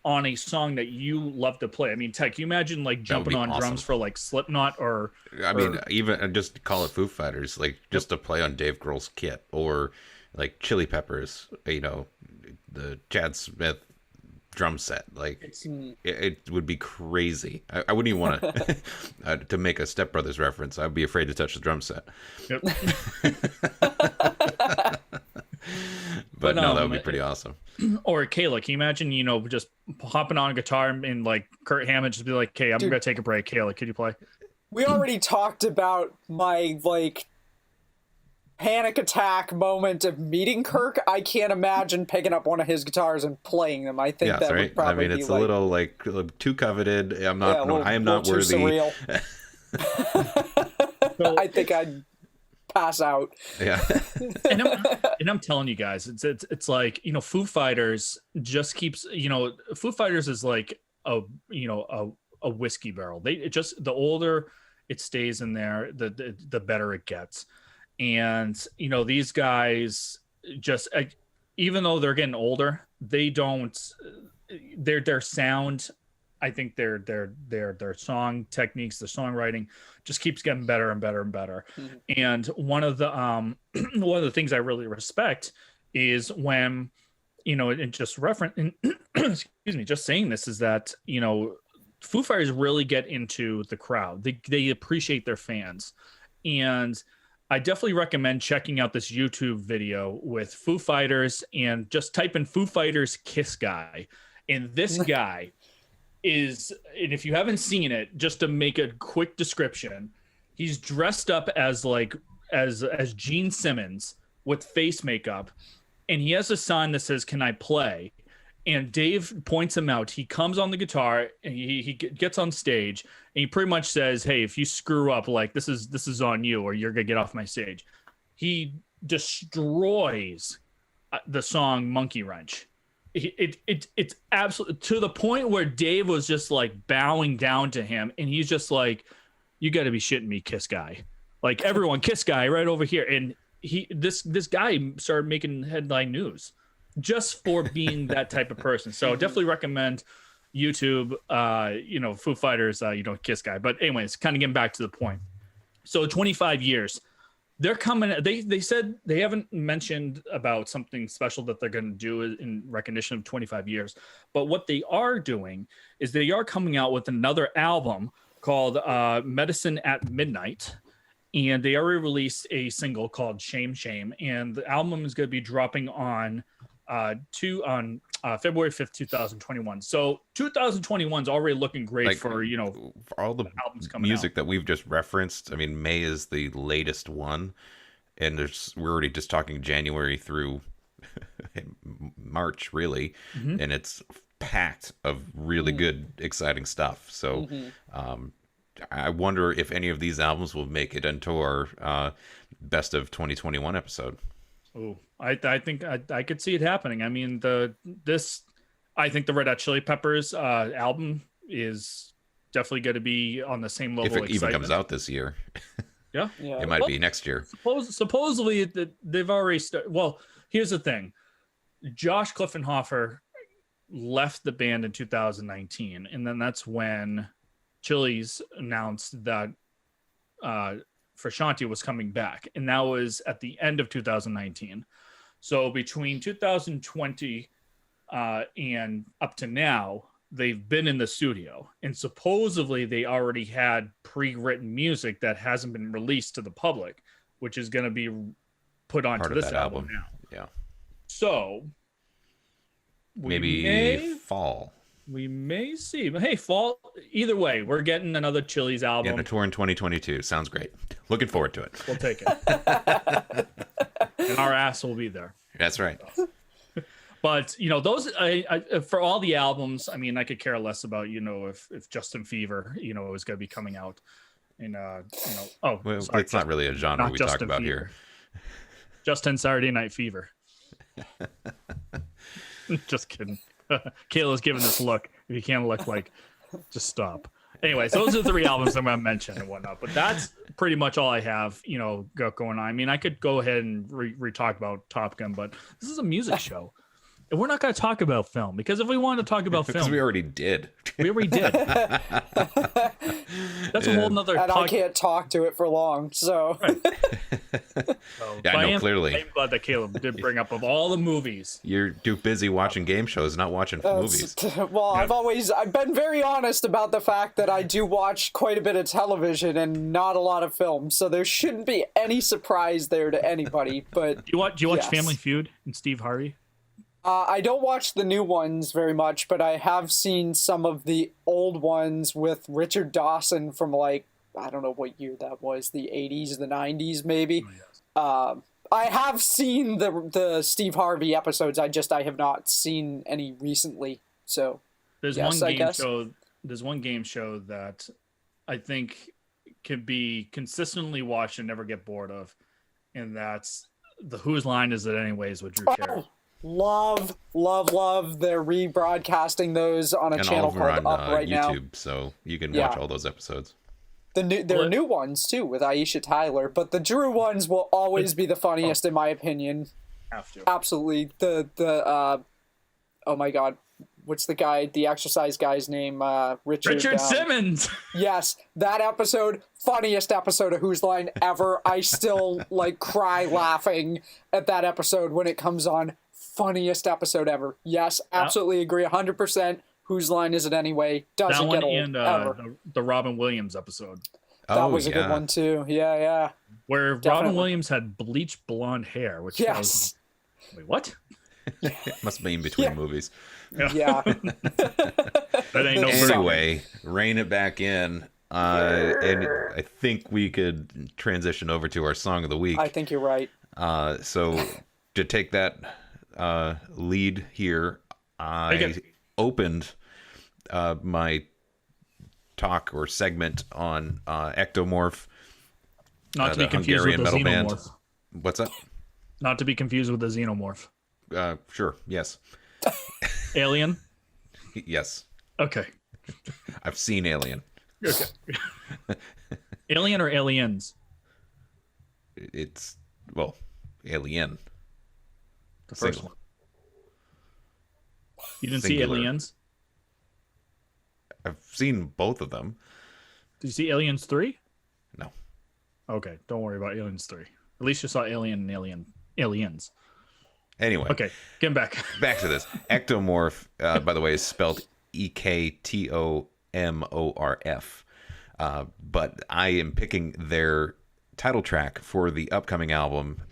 [SPEAKER 2] on a song that you love to play? I mean, Ted, can you imagine jumping on drums for Slipknot
[SPEAKER 3] even just call it Foo Fighters, just to play on Dave Grohl's kit, or Chili Peppers, the Chad Smith drum set. Like
[SPEAKER 2] It's
[SPEAKER 3] it would be crazy. I wouldn't even want to to make a Step Brothers reference. I'd be afraid to touch the drum set.
[SPEAKER 2] Yep.
[SPEAKER 3] But no, that would be pretty awesome.
[SPEAKER 2] Or Kayla, can you imagine, you know, just hopping on a guitar and like Kurt Hammond just be like, "Hey, I'm gonna take a break. Kayla, could you play?"
[SPEAKER 1] We already talked about my like panic attack moment of meeting Kirk. I can't imagine picking up one of his guitars and playing them. I think that would probably
[SPEAKER 3] I mean, it's
[SPEAKER 1] be
[SPEAKER 3] a little like too coveted. I'm not.
[SPEAKER 1] yeah,
[SPEAKER 3] No, I am not
[SPEAKER 1] too
[SPEAKER 3] worthy.
[SPEAKER 1] surreal. I think I'd pass out.
[SPEAKER 3] Yeah.
[SPEAKER 2] and I'm telling you guys, it's like, you know, Foo Fighters just keeps, you know, Foo Fighters is like a whiskey barrel. The older it stays in there, the better it gets. And you know, these guys just, even though they're getting older, they don't, their sound, I think their song techniques, the songwriting just keeps getting better and better and better.
[SPEAKER 1] Mm-hmm.
[SPEAKER 2] And one of the things I really respect is when, you know, and just excuse me, just saying this is that, you know, Foo Fighters really get into the crowd. They appreciate their fans. And I definitely recommend checking out this YouTube video with Foo Fighters and just type in Foo Fighters Kiss Guy. And this guy is, and if you haven't seen it, just to make a quick description, he's dressed up as like as Gene Simmons with face makeup, and he has a sign that says, "Can I play?" And Dave points him out. He comes on the guitar and he gets on stage and he pretty much says, "Hey, if you screw up, like this is on you, or you're gonna get off my stage." He destroys the song Monkey Wrench. It's absolutely to the point where Dave was just like bowing down to him, and he's just like, "You got to be shitting me, Kiss Guy!" Like, everyone, Kiss Guy right over here. And this guy started making headline news just for being that type of person. So definitely recommend YouTube, you know, Foo Fighters, you know, Kiss Guy. But anyways, kind of getting back to the point. So 25 years. They're coming. They said they haven't mentioned about something special that they're going to do in recognition of 25 years. But what they are doing is they are coming out with another album called Medicine at Midnight. And they already released a single called Shame Shame. And the album is going to be dropping on February 5th, 2021. So 2021 is already looking great, like, for, you know,
[SPEAKER 3] for all the albums coming music out that we've just referenced. I mean, May is the latest one, and we're already just talking January through March, really, and it's packed of really good, exciting stuff. So I wonder if any of these albums will make it into our best of 2021 episode.
[SPEAKER 2] Oh, I think I could see it happening. I mean, I think the Red Hot Chili Peppers album is definitely going to be on the same level.
[SPEAKER 3] If it even comes out this year.
[SPEAKER 2] Yeah.
[SPEAKER 3] It might be next year.
[SPEAKER 2] Supposedly they've already started. Well, here's the thing. Josh Kliffenhofer left the band in 2019, and then that's when Chili's announced that Frusciante was coming back, and that was at the end of 2019. So between 2020 and up to now, they've been in the studio, and supposedly they already had pre-written music that hasn't been released to the public, which is going to be put onto this album now.
[SPEAKER 3] Yeah.
[SPEAKER 2] So
[SPEAKER 3] maybe fall.
[SPEAKER 2] We may see. But hey, fall. Either way, we're getting another Chili's album.
[SPEAKER 3] Yeah, a tour in 2022. Sounds great. Looking forward to it.
[SPEAKER 2] We'll take it. And our ass will be there.
[SPEAKER 3] That's right.
[SPEAKER 2] But, you know, those, for all the albums, I mean, I could care less about, you know, if Justin Fever, you know, is going to be coming out. And, you know, sorry,
[SPEAKER 3] it's not really a genre we talk about
[SPEAKER 2] Fever.
[SPEAKER 3] here.
[SPEAKER 2] Justin Saturday Night Fever. Just kidding. Kayla's giving this look. If you can't look, like, just stop. Anyways, those are the 3 albums I'm going to mention and whatnot. But that's pretty much all I have, you know, going on. I mean, I could go ahead and re-talk about Top Gun, but this is a music show. And we're not going to talk about film, because if we wanted to talk about film,
[SPEAKER 3] we already did.
[SPEAKER 2] We already did. That's a whole nother.
[SPEAKER 1] And I can't talk to it for long, so.
[SPEAKER 2] Right.
[SPEAKER 3] Yeah, I know, clearly.
[SPEAKER 2] I'm glad that Caleb did bring up of all the movies.
[SPEAKER 3] You're too busy watching game shows, not watching movies.
[SPEAKER 1] Well, I've been very honest about the fact that I do watch quite a bit of television and not a lot of films, so there shouldn't be any surprise there to anybody. But
[SPEAKER 2] do you watch
[SPEAKER 1] yes.
[SPEAKER 2] Family Feud and Steve Harvey?
[SPEAKER 1] I don't watch the new ones very much, but I have seen some of the old ones with Richard Dawson from, like, I don't know what year that was, the 80s, the 90s maybe. Oh, yes. I have seen the Steve Harvey episodes. I have not seen any recently. So
[SPEAKER 2] there's
[SPEAKER 1] yes,
[SPEAKER 2] one game show. There's one game show that I think can be consistently watched and never get bored of, and that's the Whose Line Is It Anyways with Drew Carey.
[SPEAKER 1] Love. They're rebroadcasting those on a
[SPEAKER 3] and
[SPEAKER 1] channel called Up right
[SPEAKER 3] YouTube,
[SPEAKER 1] now.
[SPEAKER 3] So you can watch all those episodes.
[SPEAKER 1] There are new ones too with Aisha Tyler, but the Drew ones will always be the funniest in my opinion.
[SPEAKER 2] Have to.
[SPEAKER 1] Absolutely. Oh my God, what's the exercise guy's name? Richard
[SPEAKER 2] Simmons.
[SPEAKER 1] Yes, that episode, funniest episode of Whose Line ever. I still cry laughing at that episode when it comes on. Funniest episode ever. Yes, absolutely agree 100%. Whose Line Is It Anyway? Doesn't get old
[SPEAKER 2] and,
[SPEAKER 1] ever.
[SPEAKER 2] The Robin Williams episode.
[SPEAKER 1] That was a good one too. Yeah.
[SPEAKER 2] Where Robin Williams had bleached blonde hair, which was, wait, what?
[SPEAKER 3] Must be in between movies.
[SPEAKER 1] Yeah.
[SPEAKER 2] That ain't no
[SPEAKER 3] anyway, rein it back in. And I think we could transition over to our song of the week.
[SPEAKER 1] I think you're right.
[SPEAKER 3] So to take that lead here, I opened my talk or segment on Ectomorph,
[SPEAKER 2] not to be confused with the Xenomorph.
[SPEAKER 3] What's that?
[SPEAKER 2] Not to be confused with the Xenomorph.
[SPEAKER 3] Sure. Yes.
[SPEAKER 2] Alien.
[SPEAKER 3] Yes.
[SPEAKER 2] Okay.
[SPEAKER 3] I've seen Alien.
[SPEAKER 2] Okay. Alien or Aliens?
[SPEAKER 3] It's Alien.
[SPEAKER 2] The first
[SPEAKER 3] Single.
[SPEAKER 2] one. You didn't
[SPEAKER 3] Singular.
[SPEAKER 2] see Aliens?
[SPEAKER 3] I've seen both of them.
[SPEAKER 2] Did you see Aliens 3?
[SPEAKER 3] No.
[SPEAKER 2] Okay, don't worry about Aliens 3. At least you saw Alien and Aliens.
[SPEAKER 3] Anyway.
[SPEAKER 2] Okay, getting back.
[SPEAKER 3] Back to this. Ectomorph, by the way, is spelled Ektomorf. But I am picking their title track for the upcoming album,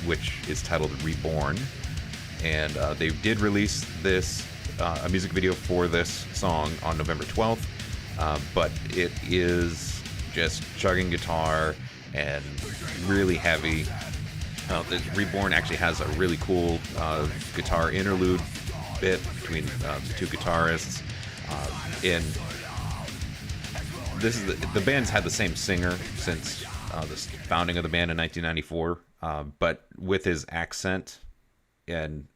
[SPEAKER 3] which is titled Reborn. And they did release this a music video for this song on November 12th, but it is just chugging guitar and really heavy. Reborn actually has a really cool guitar interlude bit between the two guitarists. And this is the band's had the same singer since the founding of the band in 1994, but with his accent and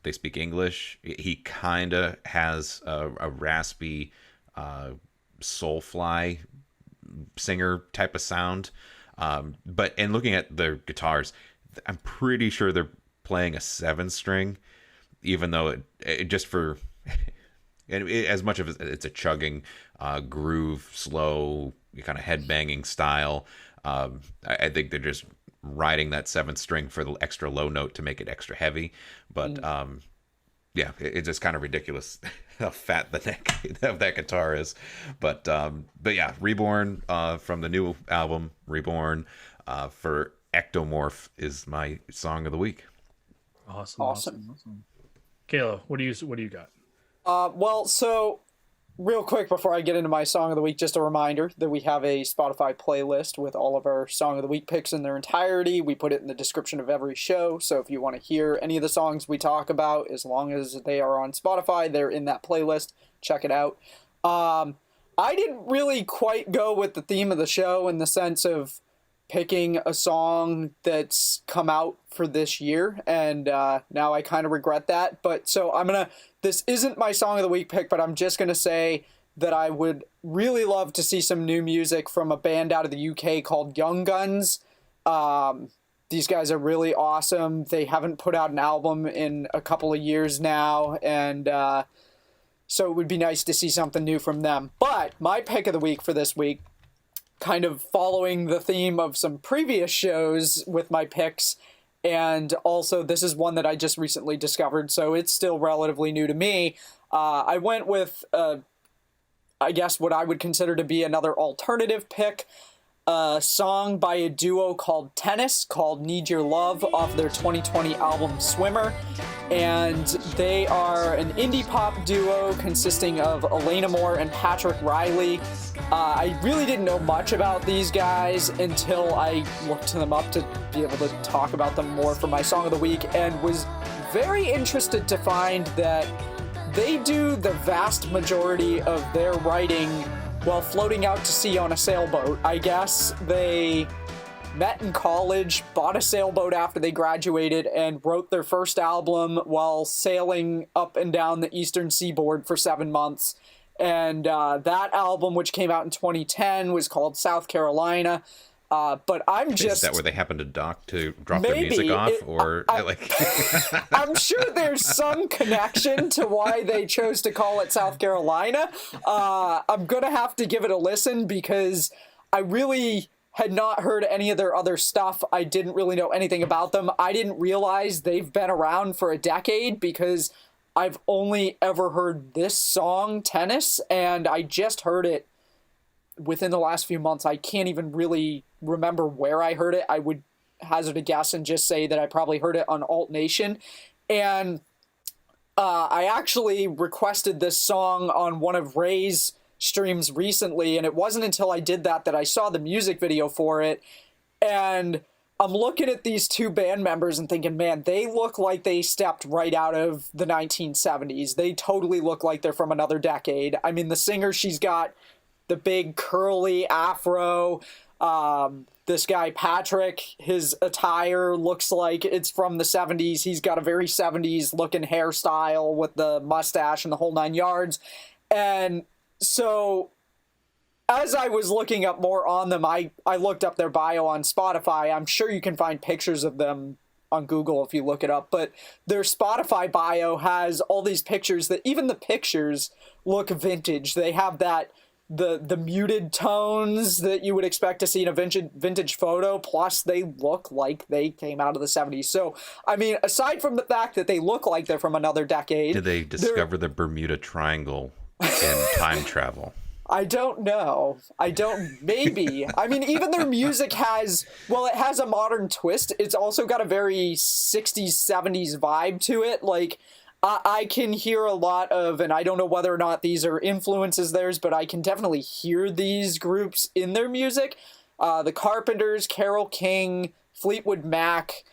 [SPEAKER 3] they speak English, he kind of has a raspy Soulfly singer type of sound. But looking at the guitars, I'm pretty sure they're playing a 7-string, even though it just for as much of it's a chugging groove, slow kind of headbanging style. I think they're just riding that 7th string for the extra low note to make it extra heavy. But yeah, it's just kind of ridiculous how fat the neck of that guitar is. But yeah, Reborn from the new album Reborn for Ectomorph is my song of the week.
[SPEAKER 2] Awesome. Kayla, what do you got?
[SPEAKER 1] Well, so real quick before I get into my song of the week, just a reminder that we have a Spotify playlist with all of our song of the week picks in their entirety. We put it in the description of every show, so if you want to hear any of the songs we talk about, as long as they are on Spotify, they're in that playlist. Check it out. I didn't really quite go with the theme of the show in the sense of picking a song that's come out for this year, and now I kind of regret that. But so this isn't my song of the week pick, but I'm just gonna say that I would really love to see some new music from a band out of the UK called Young Guns. These guys are really awesome. They haven't put out an album in a couple of years now, and So it would be nice to see something new from them. But my pick of the week for this week, kind of following the theme of some previous shows with my picks, and also this is one that I just recently discovered, so it's still relatively new to me. I went with, I guess, what I would consider to be another alternative pick, a song by a duo called Tennis, called Need Your Love, off their 2020 album Swimmer. And they are an indie pop duo consisting of Elena Moore and Patrick Riley. I really didn't know much about these guys until I looked them up to be able to talk about them more for my Song of the Week, and was very interested to find that they do the vast majority of their writing while floating out to sea on a sailboat. I guess they met in college, bought a sailboat after they graduated, and wrote their first album while sailing up and down the eastern seaboard for 7 months. And that album, which came out in 2010, was called South Carolina. But I'm just...
[SPEAKER 3] Is that where they happen to dock to drop their music off? I'm
[SPEAKER 1] sure there's some connection to why they chose to call it South Carolina. I'm going to have to give it a listen, because I really had not heard any of their other stuff. I didn't really know anything about them. I didn't realize they've been around for a decade, because I've only ever heard this song, Tennis, and I just heard it within the last few months. I can't even really remember where I heard it. I would hazard a guess and just say that I probably heard it on Alt Nation. And I actually requested this song on one of Ray's streams recently, and it wasn't until I did that I saw the music video for it. And I'm looking at these two band members and thinking, man, they look like they stepped right out of the 1970s. They totally look like they're from another decade. I mean, the singer, she's got the big curly afro. This guy, Patrick, his attire looks like it's from the 70s. He's got a very 70s looking hairstyle with the mustache and the whole 9 yards. And so as I was looking up more on them, I looked up their bio on Spotify. I'm sure you can find pictures of them on Google if you look it up, but their Spotify bio has all these pictures that even the pictures look vintage. They have that the muted tones that you would expect to see in a vintage photo, plus they look like they came out of the 70s. So, I mean, aside from the fact that they look like they're from another decade...
[SPEAKER 3] Did they discover the Bermuda Triangle in time travel?
[SPEAKER 1] I don't know. Maybe. I mean, even their music has a modern twist. It's also got a very 60s, 70s vibe to it. Like, I can hear a lot of, and I don't know whether or not these are influences theirs, but I can definitely hear these groups in their music. The Carpenters, Carole King, Fleetwood Mac.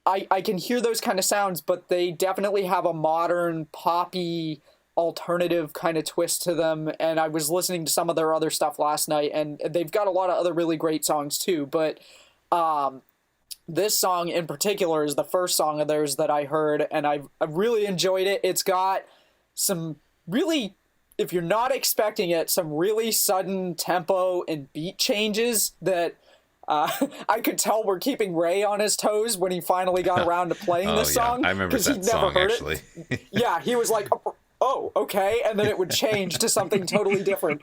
[SPEAKER 1] I can hear those kind of sounds, but they definitely have a modern, poppy, alternative kind of twist to them. And I was listening to some of their other stuff last night, and they've got a lot of other really great songs too. But this song in particular is the first song of theirs that I heard, and I've really enjoyed it. It's got some really, if you're not expecting it, some really sudden tempo and beat changes that I could tell were keeping Ray on his toes when he finally got around to playing this song.
[SPEAKER 3] I remember that song, actually.
[SPEAKER 1] Yeah, he was like, oh, okay, and then it would change to something totally different.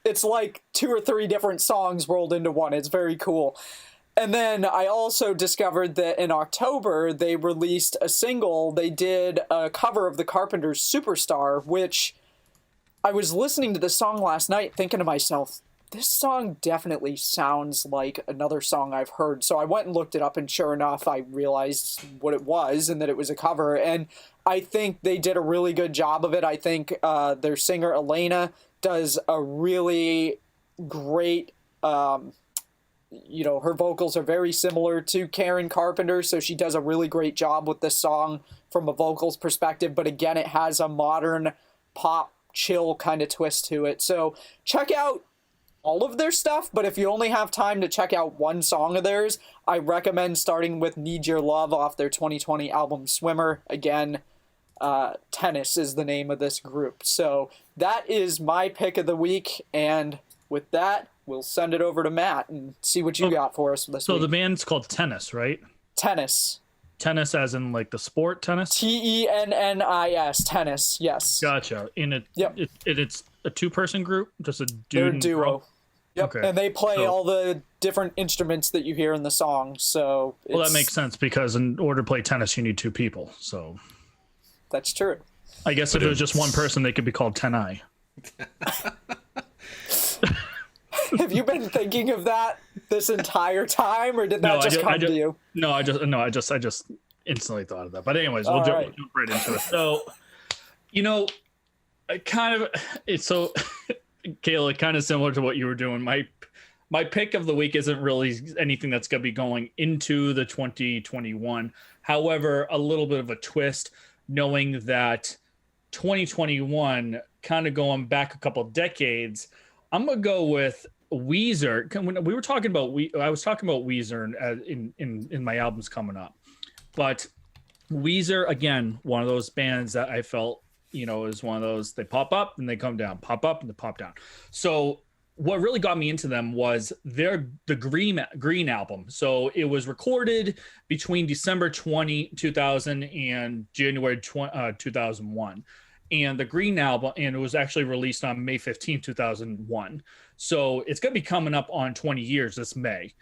[SPEAKER 1] It's like 2 or 3 different songs rolled into one. It's very cool. And then I also discovered that in October, they released a single. They did a cover of the Carpenters' Superstar, which I was listening to the song last night thinking to myself, this song definitely sounds like another song I've heard. So I went and looked it up, and sure enough, I realized what it was and that it was a cover. And I think they did a really good job of it. I think their singer, Elena, does a really great... her vocals are very similar to Karen Carpenter, so she does a really great job with this song from a vocals perspective. But again, it has a modern pop chill kind of twist to it. So check out all of their stuff, but if you only have time to check out one song of theirs, I recommend starting with Need Your Love off their 2020 album Swimmer. Again, Tennis is the name of this group. So that is my pick of the week, and with that, we'll send it over to Matt and see what you got for us this week.
[SPEAKER 2] So the band's called Tennis, right?
[SPEAKER 1] Tennis.
[SPEAKER 2] Tennis as in like the sport tennis?
[SPEAKER 1] Tennis, tennis, yes.
[SPEAKER 2] Gotcha. It's a 2-person group, just a dude.
[SPEAKER 1] They're a
[SPEAKER 2] and
[SPEAKER 1] duo.
[SPEAKER 2] girl?
[SPEAKER 1] Yep,
[SPEAKER 2] Okay.
[SPEAKER 1] and they play all the different instruments that you hear in the song. So
[SPEAKER 2] Well, that makes sense because in order to play tennis, you need 2 people. So
[SPEAKER 1] that's true.
[SPEAKER 2] I guess if it was just one person, they could be called Tenai.
[SPEAKER 1] Have you been thinking of that this entire time, or did that come to you?
[SPEAKER 2] No, I just instantly thought of that. But anyways, we'll jump right into it. So, Kayla, kind of similar to what you were doing. My pick of the week isn't really anything that's going to be going into the 2021. However, a little bit of a twist, knowing that 2021, kind of going back a couple decades, I'm going to go with Weezer. When we were talking about I was talking about Weezer in my albums coming up. But Weezer, again, one of those bands that I felt, is one of those, they pop up and they come down, pop up and they pop down. So what really got me into them was the Green album. So it was recorded between December 2000 and January 2001. And the Green album, and it was actually released on May 15, 2001. So it's going to be coming up on 20 years this May.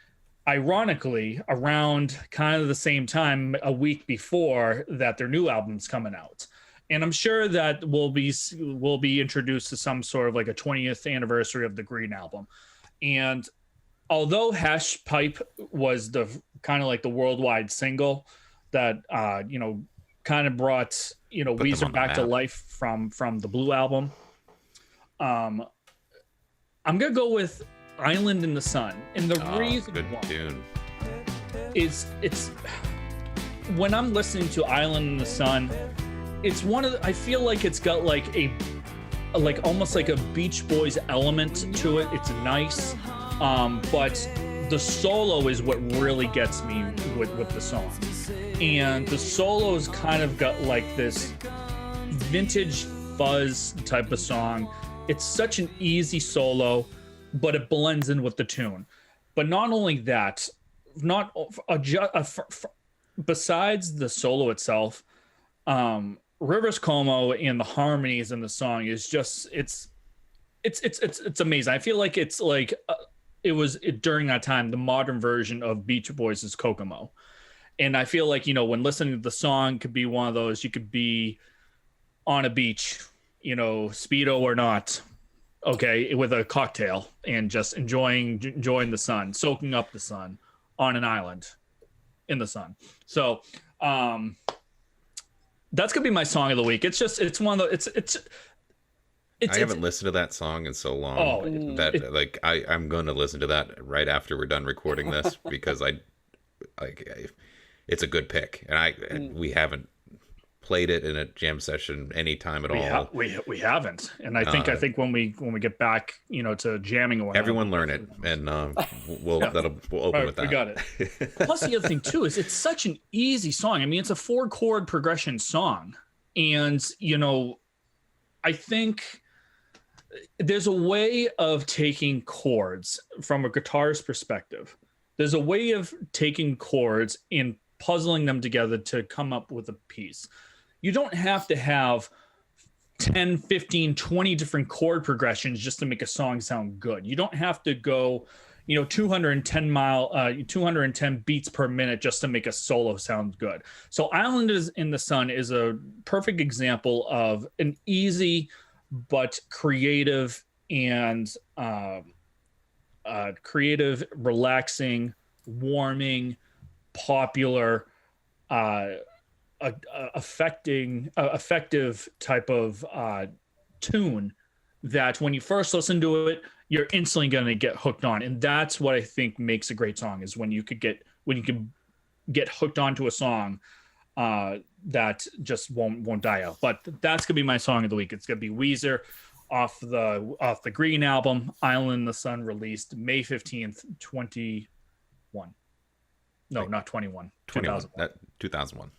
[SPEAKER 2] Ironically, around kind of the same time, a week before that, their new album's coming out. And I'm sure that we'll be introduced to some sort of like a 20th anniversary of the Green album. And although Hash Pipe was the kind of like the worldwide single that kind of brought Weezer back to life from the Blue album, I'm gonna go with Island in the Sun. And the reason
[SPEAKER 3] good tune.
[SPEAKER 2] is it's when I'm listening to Island in the Sun, it's I feel like it's got like almost like a Beach Boys element to it. It's nice, but the solo is what really gets me with the song. And the solo's kind of got like this vintage fuzz type of song. It's such an easy solo, but it blends in with the tune. But not only that, besides the solo itself, Rivers Cuomo and the harmonies in the song is just it's amazing. I feel like it's like it was during that time the modern version of Beach Boys' Kokomo. And I feel like, when listening to the song could be one of those, you could be on a beach, Speedo or not, okay, with a cocktail and just enjoying the sun, soaking up the sun on an island in the sun. So that's gonna be my song of the week. It's one of the
[SPEAKER 3] I haven't listened to that song in so long I'm going to listen to that right after we're done recording this because it's a good pick, and we haven't played it in a jam session any time at all.
[SPEAKER 2] We haven't, and I think when we get back, to jamming or whatnot,
[SPEAKER 3] everyone learn it, and we'll open with that.
[SPEAKER 2] We got it. Plus, the other thing too is it's such an easy song. I mean, it's a 4-chord progression song, and I think there's a way of taking chords from a guitarist perspective. There's a way of taking chords and puzzling them together to come up with a piece. You don't have to have 10, 15, 20 different chord progressions just to make a song sound good. You don't have to go, 210 beats per minute just to make a solo sound good. So Island in the Sun is a perfect example of an easy but creative and relaxing, warming, popular, effective type of tune that when you first listen to it, you're instantly going to get hooked on. And that's what I think makes a great song, is when you could get hooked onto a song that just won't die out. But that's gonna be my song of the week. It's gonna be Weezer off the Green album, Island in the Sun, released May 15th, 21. No, not 21. 2001.
[SPEAKER 3] 2001.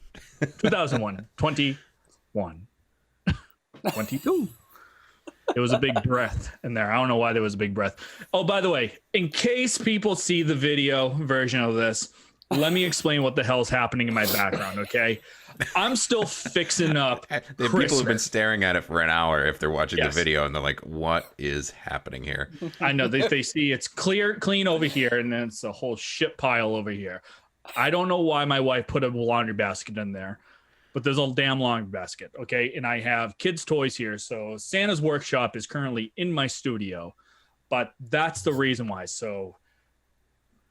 [SPEAKER 2] 2001. 21. 22. It was a big breath in there. I don't know why there was a big breath. Oh, by the way, in case people see the video version of this, let me explain what the hell's happening in my background, okay? I'm still fixing up
[SPEAKER 3] The people have been staring at it for an hour if they're watching the video, and they're like, what is happening here?
[SPEAKER 2] I know. They see it's clean over here, and then it's a whole shit pile over here. I don't know why my wife put a laundry basket in there, but there's a damn laundry basket, okay? And I have kids' toys here, so Santa's Workshop is currently in my studio, but that's the reason why. So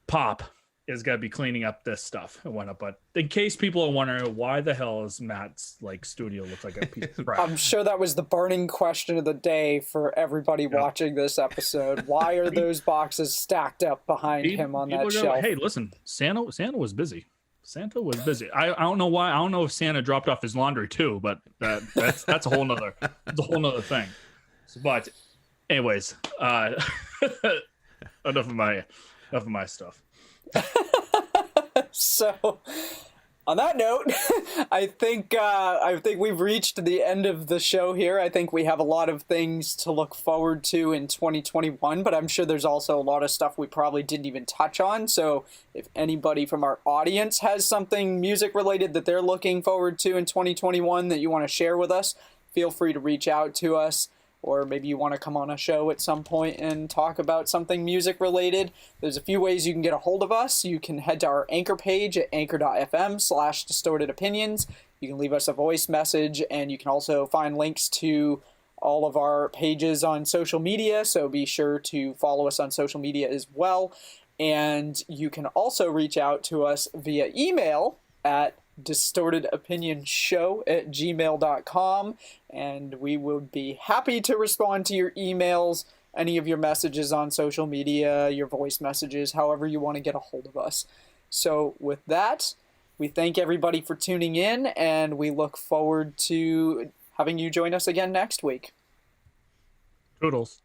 [SPEAKER 2] Pop is going to be cleaning up this stuff and whatnot. But in case people are wondering, why the hell is Matt's like studio look like a piece of crap?
[SPEAKER 1] I'm sure that was the burning question of the day for everybody watching this episode. Why are those boxes stacked up behind him on that shelf?
[SPEAKER 2] Hey, listen, Santa was busy. Santa was busy. I don't know why. I don't know if Santa dropped off his laundry too, but that's a whole nother thing. But anyways, enough of my stuff.
[SPEAKER 1] So, on that note, I think we've reached the end of the show here. I think we have a lot of things to look forward to in 2021, but I'm sure there's also a lot of stuff we probably didn't even touch on. So, if anybody from our audience has something music related that they're looking forward to in 2021 that you want to share with us, feel free to reach out to us. Or maybe you want to come on a show at some point and talk about something music related. There's a few ways you can get a hold of us. You can head to our Anchor page at anchor.fm/distortedopinions. You can leave us a voice message, and you can also find links to all of our pages on social media, so be sure to follow us on social media as well. And you can also reach out to us via email at distortedopinionshow@gmail.com, and we would be happy to respond to your emails, any of your messages on social media, your voice messages, however you want to get a hold of us. So with that, we thank everybody for tuning in, and we look forward to having you join us again next week.
[SPEAKER 2] Toodles.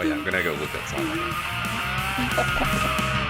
[SPEAKER 3] Oh yeah, I'm gonna go look that song right now.